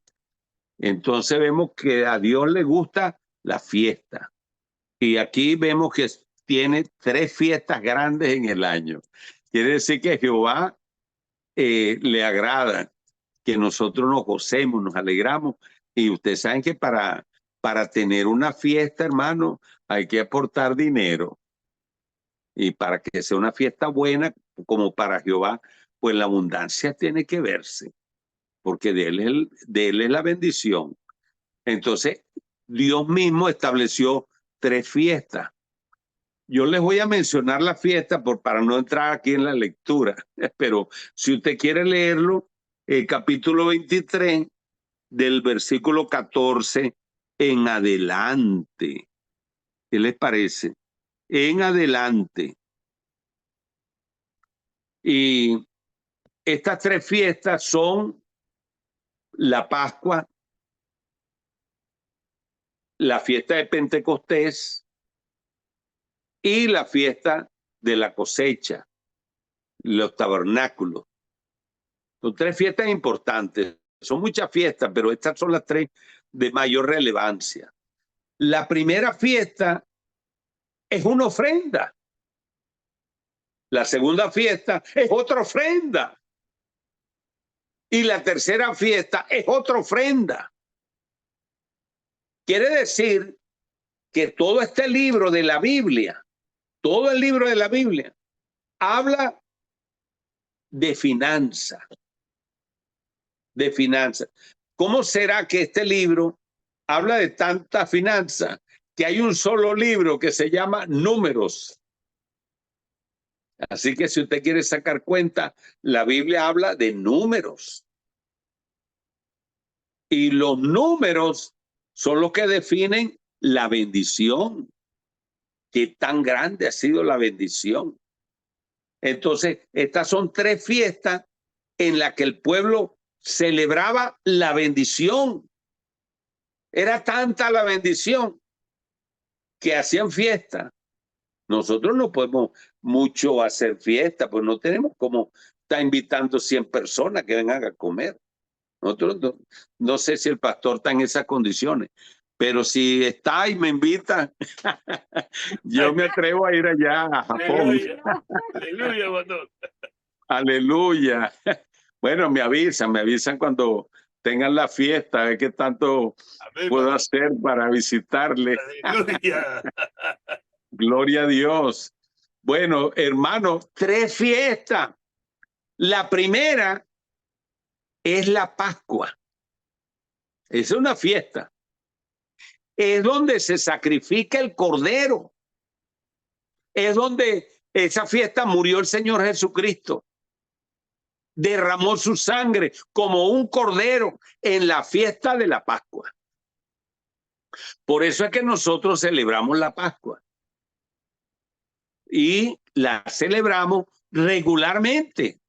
Entonces vemos que a Dios le gusta la fiesta. Y aquí vemos que tiene 3 fiestas grandes en el año. Quiere decir que a Jehová le agrada que nosotros nos gocemos, nos alegramos. Y ustedes saben que para tener una fiesta, hermano, hay que aportar dinero. Y para que sea una fiesta buena, como para Jehová, pues la abundancia tiene que verse, porque de él es la bendición. Entonces, Dios mismo estableció 3 fiestas. Yo les voy a mencionar la fiesta para no entrar aquí en la lectura, pero si usted quiere leerlo, el capítulo 23 del versículo 14 en adelante. ¿Qué les parece? En adelante. Y estas 3 fiestas son la Pascua, la fiesta de Pentecostés y la fiesta de la cosecha, los tabernáculos. Son 3 fiestas importantes. Son muchas fiestas, pero estas son las 3 de mayor relevancia. La primera fiesta es una ofrenda. La segunda fiesta es otra ofrenda. Y la tercera fiesta es otra ofrenda. Quiere decir que todo este libro de la Biblia, todo el libro de la Biblia, habla de finanzas, de finanzas. ¿Cómo será que este libro habla de tantas finanzas que hay un solo libro que se llama Números? Así que si usted quiere sacar cuenta, la Biblia habla de números. Y los números son los que definen la bendición. Qué tan grande ha sido la bendición. Entonces, estas son 3 fiestas en las que el pueblo celebraba la bendición. Era tanta la bendición que hacían fiesta. Nosotros no podemos mucho hacer fiesta, pues no tenemos como estar invitando 100 personas que vengan a comer. Nosotros no sé si el pastor está en esas condiciones, pero si está y me invita, yo me atrevo a ir allá a Japón. Aleluya, aleluya, pastor. Aleluya. Bueno, me avisan cuando tengan la fiesta, a ver qué tanto Amén, puedo pastor. hacer para visitarle. Aleluya. Gloria a Dios. Bueno, hermano, 3 fiestas. La primera es la Pascua. Es una fiesta. Es donde se sacrifica el cordero. Es donde esa fiesta murió el Señor Jesucristo. Derramó su sangre como un cordero en la fiesta de la Pascua. Por eso es que nosotros celebramos la Pascua. Y la celebramos regularmente,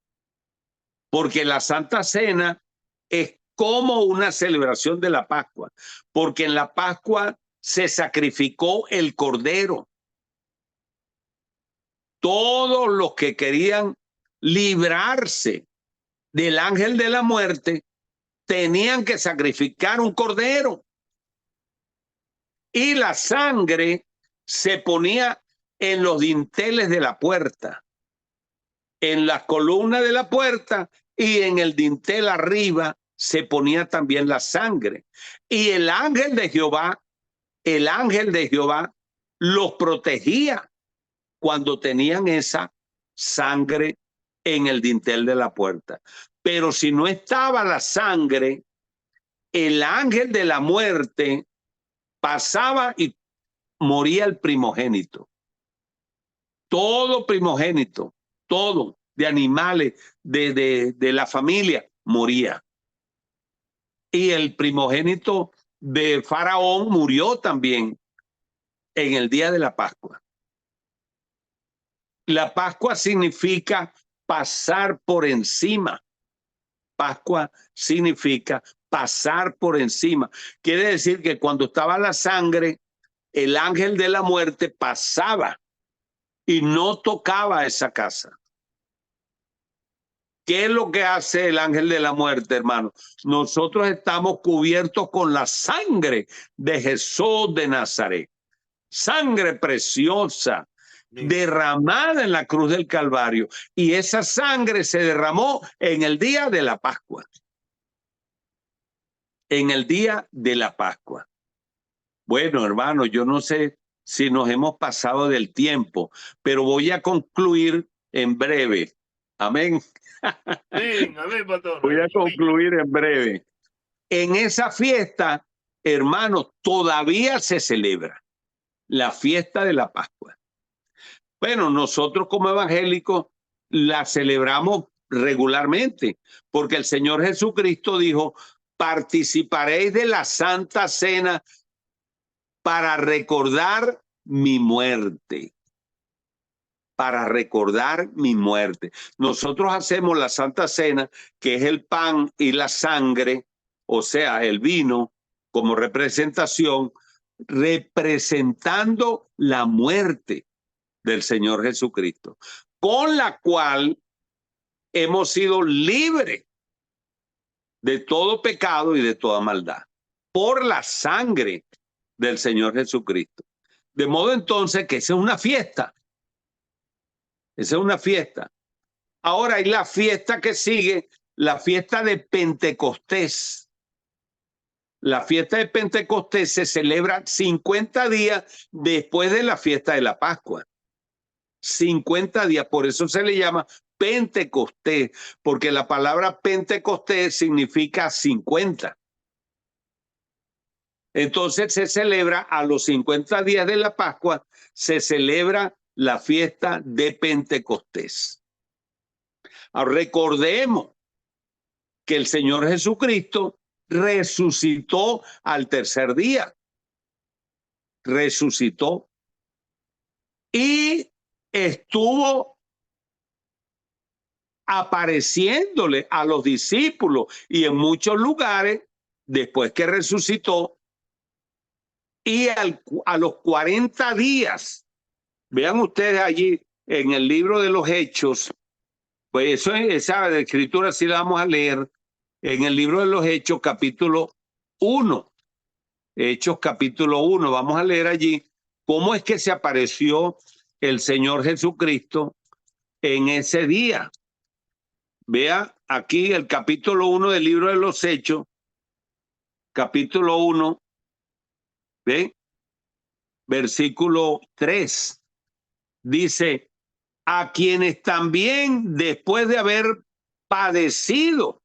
porque la Santa Cena es como una celebración de la Pascua, porque en la Pascua se sacrificó el cordero. Todos los que querían librarse del ángel de la muerte tenían que sacrificar un cordero. Y la sangre se ponía en los dinteles de la puerta, en las columnas de la puerta y en el dintel arriba se ponía también la sangre. Y el ángel de Jehová los protegía cuando tenían esa sangre en el dintel de la puerta. Pero si no estaba la sangre, el ángel de la muerte pasaba y moría el primogénito. Todo primogénito, todo, de animales, de la familia, moría. Y el primogénito de Faraón murió también en el día de la Pascua. La Pascua significa pasar por encima. Pascua significa pasar por encima. Quiere decir que cuando estaba la sangre, el ángel de la muerte pasaba y no tocaba esa casa. ¿Qué es lo que hace el ángel de la muerte, hermano? Nosotros estamos cubiertos con la sangre de Jesús de Nazaret. Sangre preciosa, derramada en la cruz del Calvario. Y esa sangre se derramó en el día de la Pascua. En el día de la Pascua. Bueno, hermano, yo no sé si nos hemos pasado del tiempo, pero voy a concluir en breve. Amén. Amén, amén, pastor. Voy a concluir en breve. En esa fiesta, hermanos, todavía se celebra la fiesta de la Pascua. Bueno, nosotros como evangélicos la celebramos regularmente, porque el Señor Jesucristo dijo: participaréis de la Santa Cena para recordar mi muerte. Para recordar mi muerte. Nosotros hacemos la Santa Cena, que es el pan y la sangre, o sea, el vino, como representación, representando la muerte del Señor Jesucristo, con la cual hemos sido libres de todo pecado y de toda maldad, por la sangre del Señor Jesucristo. De modo entonces que esa es una fiesta. Esa es una fiesta. Ahora hay la fiesta que sigue, la fiesta de Pentecostés. La fiesta de Pentecostés se celebra 50 días después de la fiesta de la Pascua. 50 días, por eso se le llama Pentecostés, porque la palabra Pentecostés significa 50. Entonces se celebra a los 50 días de la Pascua, se celebra la fiesta de Pentecostés. Ahora, recordemos que el Señor Jesucristo resucitó al tercer día. Resucitó y estuvo apareciéndole a los discípulos y en muchos lugares después que resucitó, y a los 40 días, vean ustedes allí en el libro de los Hechos, pues esa escritura sí la vamos a leer en el libro de los Hechos capítulo 1. Hechos capítulo 1, vamos a leer allí cómo es que se apareció el Señor Jesucristo en ese día. Vea aquí el capítulo 1 del libro de los Hechos, capítulo 1, ¿ve? Versículo 3. Dice, a quienes también después de haber padecido,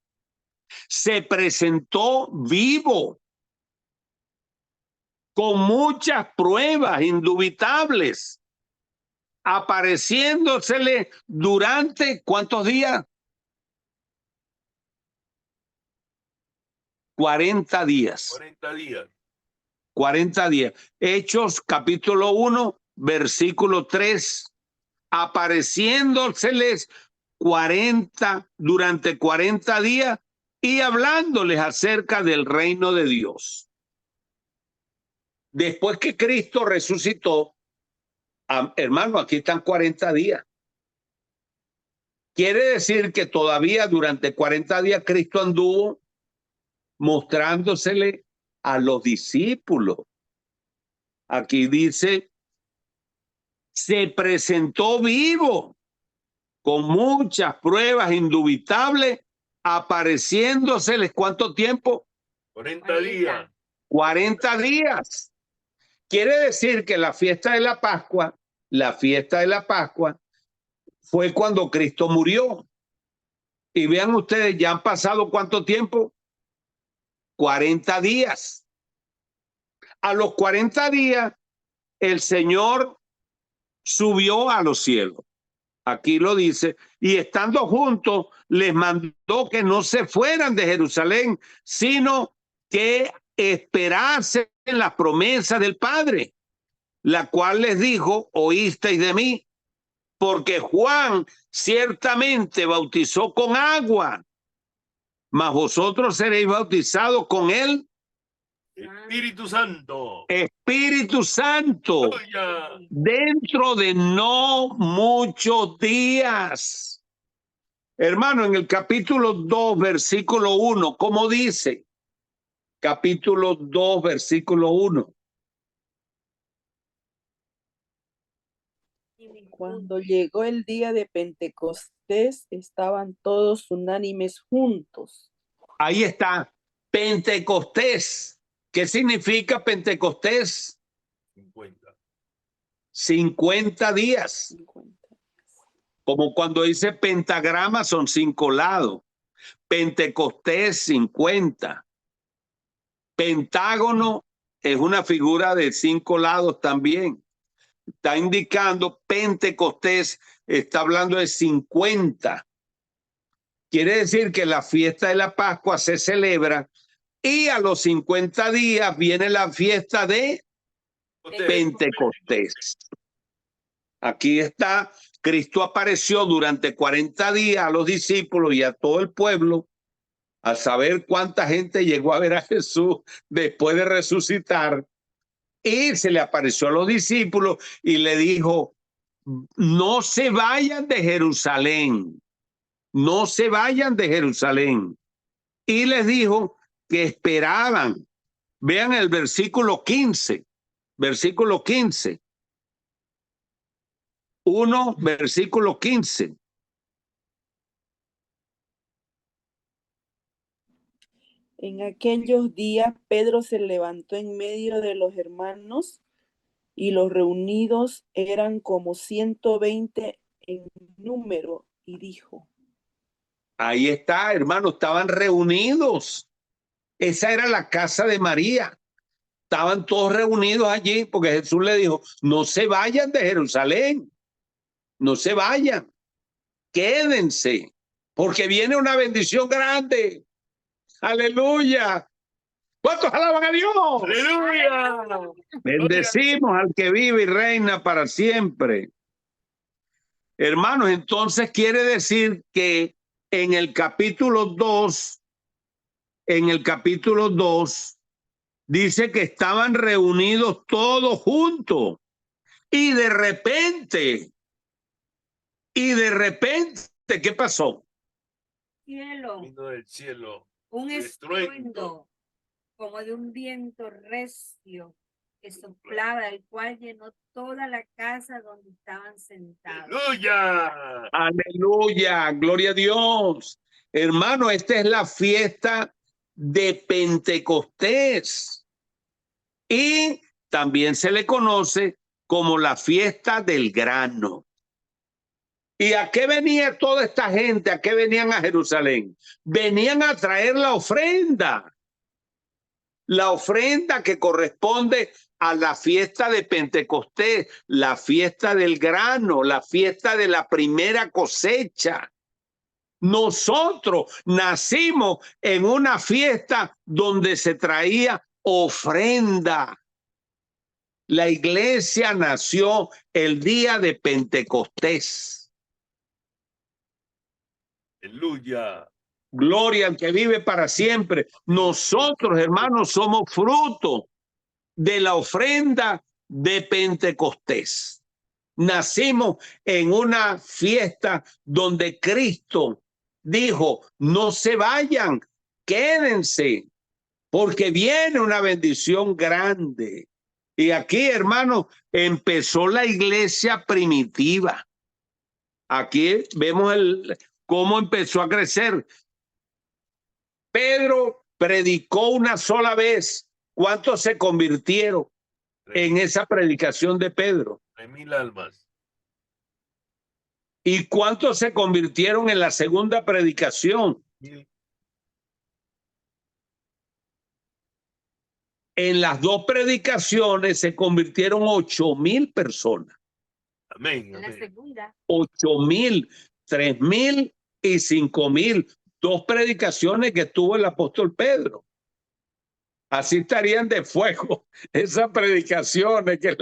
se presentó vivo, con muchas pruebas indubitables, apareciéndosele durante ¿cuántos días? 40 días. 40 días. 40 días. Hechos capítulo 1, versículo 3. Apareciéndoseles durante 40 días y hablándoles acerca del reino de Dios. Después que Cristo resucitó, hermano, aquí están 40 días. Quiere decir que todavía durante 40 días Cristo anduvo mostrándosele a los discípulos. Aquí dice, se presentó vivo con muchas pruebas indubitables, apareciéndoseles ¿cuánto tiempo? 40 días. 40 días. Quiere decir que la fiesta de la Pascua fue cuando Cristo murió. Y vean ustedes, ya han pasado ¿cuánto tiempo? 40 días. A los 40 días, el Señor subió a los cielos. Aquí lo dice, y estando juntos, les mandó que no se fueran de Jerusalén, sino que esperasen la promesa del Padre, la cual les dijo, oísteis de mí, porque Juan ciertamente bautizó con agua, mas vosotros seréis bautizados con él. Espíritu Santo. Espíritu Santo. Aleluya. Dentro de no muchos días. Hermano, en el capítulo 2, versículo 1, ¿cómo dice? Capítulo 2, versículo 1. Cuando llegó el día de Pentecostés, estaban todos unánimes juntos. Ahí está, Pentecostés. ¿Qué significa Pentecostés? 50. 50 días. 50. Como cuando dice pentagrama son 5 lados. Pentecostés 50. Pentágono es una figura de 5 lados también. Está indicando Pentecostés, está hablando de 50. Quiere decir que la fiesta de la Pascua se celebra y a los 50 días viene la fiesta de Pentecostés. Aquí está, Cristo apareció durante 40 días a los discípulos y a todo el pueblo, a saber cuánta gente llegó a ver a Jesús después de resucitar, y se le apareció a los discípulos y le dijo, no se vayan de Jerusalén, no se vayan de Jerusalén. Y les dijo que esperaban. Vean el versículo 15, versículo 15. 1, versículo 15. En aquellos días Pedro se levantó en medio de los hermanos y los reunidos eran como 120 en número y dijo. Ahí está, hermano, estaban reunidos. Esa era la casa de María. Estaban todos reunidos allí porque Jesús le dijo, no se vayan de Jerusalén, no se vayan, quédense, porque viene una bendición grande. Aleluya. ¿Cuántos alaban a Dios? ¡Aleluya! Bendecimos al que vive y reina para siempre. Hermanos, entonces quiere decir que en el capítulo 2, dice que estaban reunidos todos juntos y de repente, ¿qué pasó? Cielo, Vino del cielo. un estruendo. estruendo como de un viento recio que soplaba, el cual llenó toda la casa donde estaban sentados. ¡Aleluya! Aleluya, gloria a Dios. Hermano, esta es la fiesta de Pentecostés y también se le conoce como la fiesta del grano. ¿Y a qué venía toda esta gente? ¿A qué venían a Jerusalén? Venían a traer la ofrenda que corresponde a la fiesta de Pentecostés, la fiesta del grano, la fiesta de la primera cosecha. Nosotros nacimos en una fiesta donde se traía ofrenda. La iglesia nació el día de Pentecostés. ¡Aleluya! Gloria al que vive para siempre. Nosotros, hermanos, somos fruto de la ofrenda de Pentecostés. Nacimos en una fiesta donde Cristo dijo, no se vayan, quédense, porque viene una bendición grande. Y aquí, hermano, empezó la iglesia primitiva. Aquí vemos cómo empezó a crecer. Pedro predicó una sola vez. ¿Cuántos se convirtieron en esa predicación de Pedro? 3,000 almas. ¿Y cuántos se convirtieron en la segunda predicación? 1,000. En las dos predicaciones se convirtieron 8,000 personas. Amén. En la Amén. segunda, 8,000, 3,000 y 5,000. Dos predicaciones que tuvo el apóstol Pedro. Así estarían de fuego esas predicaciones que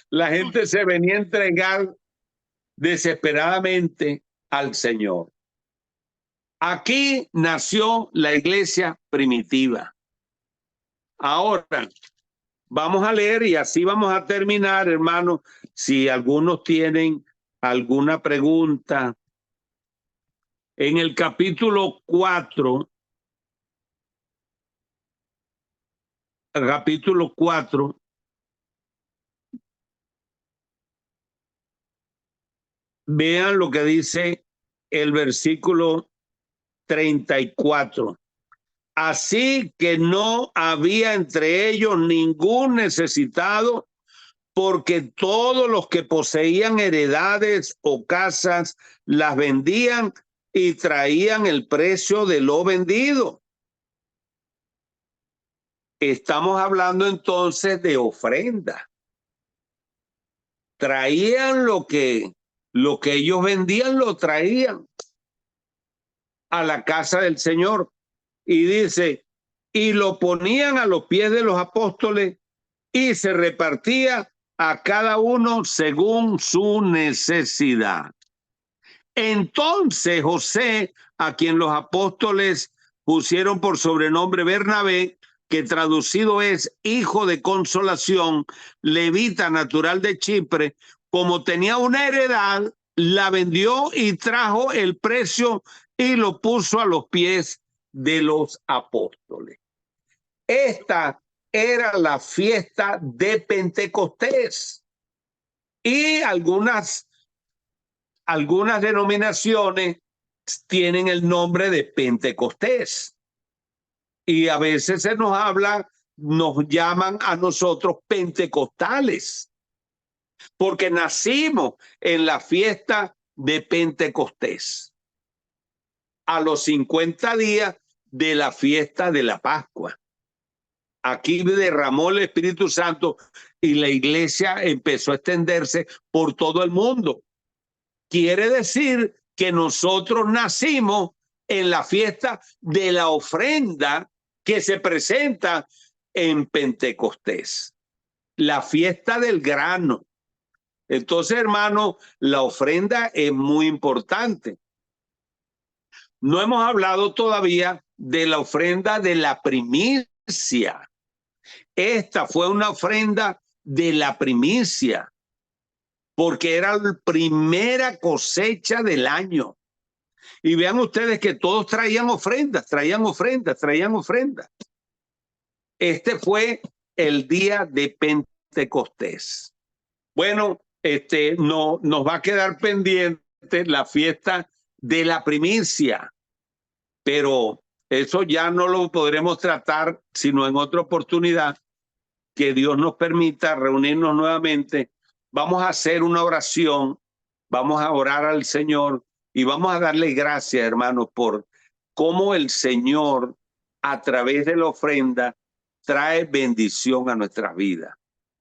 la gente se venía a entregar desesperadamente al Señor. Aquí nació la iglesia primitiva. Ahora, vamos a leer y así vamos a terminar, hermanos. Si algunos tienen alguna pregunta, en el capítulo 4, vean lo que dice el versículo 34. Así que no había entre ellos ningún necesitado, porque todos los que poseían heredades o casas las vendían y traían el precio de lo vendido. Estamos hablando entonces de ofrenda. Traían lo que ellos vendían, lo traían a la casa del Señor. Y dice, y lo ponían a los pies de los apóstoles y se repartía a cada uno según su necesidad. Entonces José, a quien los apóstoles pusieron por sobrenombre Bernabé, que traducido es hijo de consolación, levita natural de Chipre, como tenía una heredad, la vendió y trajo el precio y lo puso a los pies de los apóstoles. Esta era la fiesta de Pentecostés y algunas denominaciones tienen el nombre de Pentecostés. Y a veces se nos habla, nos llaman a nosotros pentecostales, porque nacimos en la fiesta de Pentecostés, a los 50 días de la fiesta de la Pascua. Aquí derramó el Espíritu Santo y la iglesia empezó a extenderse por todo el mundo. Quiere decir que nosotros nacimos en la fiesta de la ofrenda que se presenta en Pentecostés, la fiesta del grano. Entonces, hermano, la ofrenda es muy importante. No hemos hablado todavía de la ofrenda de la primicia. Esta fue una ofrenda de la primicia, porque era la primera cosecha del año. Y vean ustedes que todos traían ofrendas, traían ofrendas, traían ofrendas. Este fue el día de Pentecostés. Bueno, no, nos va a quedar pendiente la fiesta de la primicia, pero eso ya no lo podremos tratar sino en otra oportunidad que Dios nos permita reunirnos nuevamente. Vamos a hacer una oración, vamos a orar al Señor y vamos a darle gracias, hermanos, por cómo el Señor a través de la ofrenda trae bendición a nuestras vidas,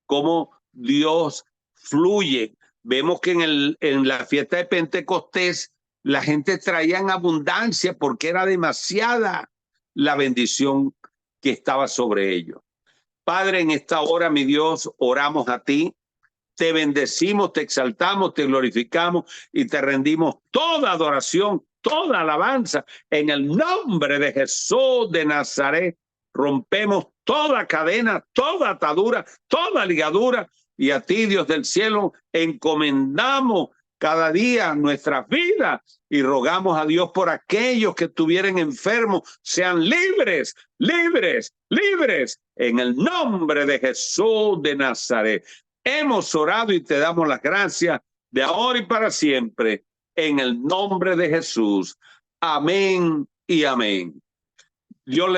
cómo Dios fluye. Vemos que en la fiesta de Pentecostés la gente traía en abundancia porque era demasiada la bendición que estaba sobre ellos. Padre, en esta hora, mi Dios, oramos a ti, te bendecimos, te exaltamos, te glorificamos y te rendimos toda adoración, toda alabanza en el nombre de Jesús de Nazaret. Rompemos toda cadena, toda atadura, toda ligadura y a ti, Dios del cielo, encomendamos cada día nuestras vidas y rogamos a Dios por aquellos que estuvieran enfermos, sean libres, libres, libres, en el nombre de Jesús de Nazaret. Hemos orado y te damos las gracias de ahora y para siempre, en el nombre de Jesús. Amén y amén. Dios le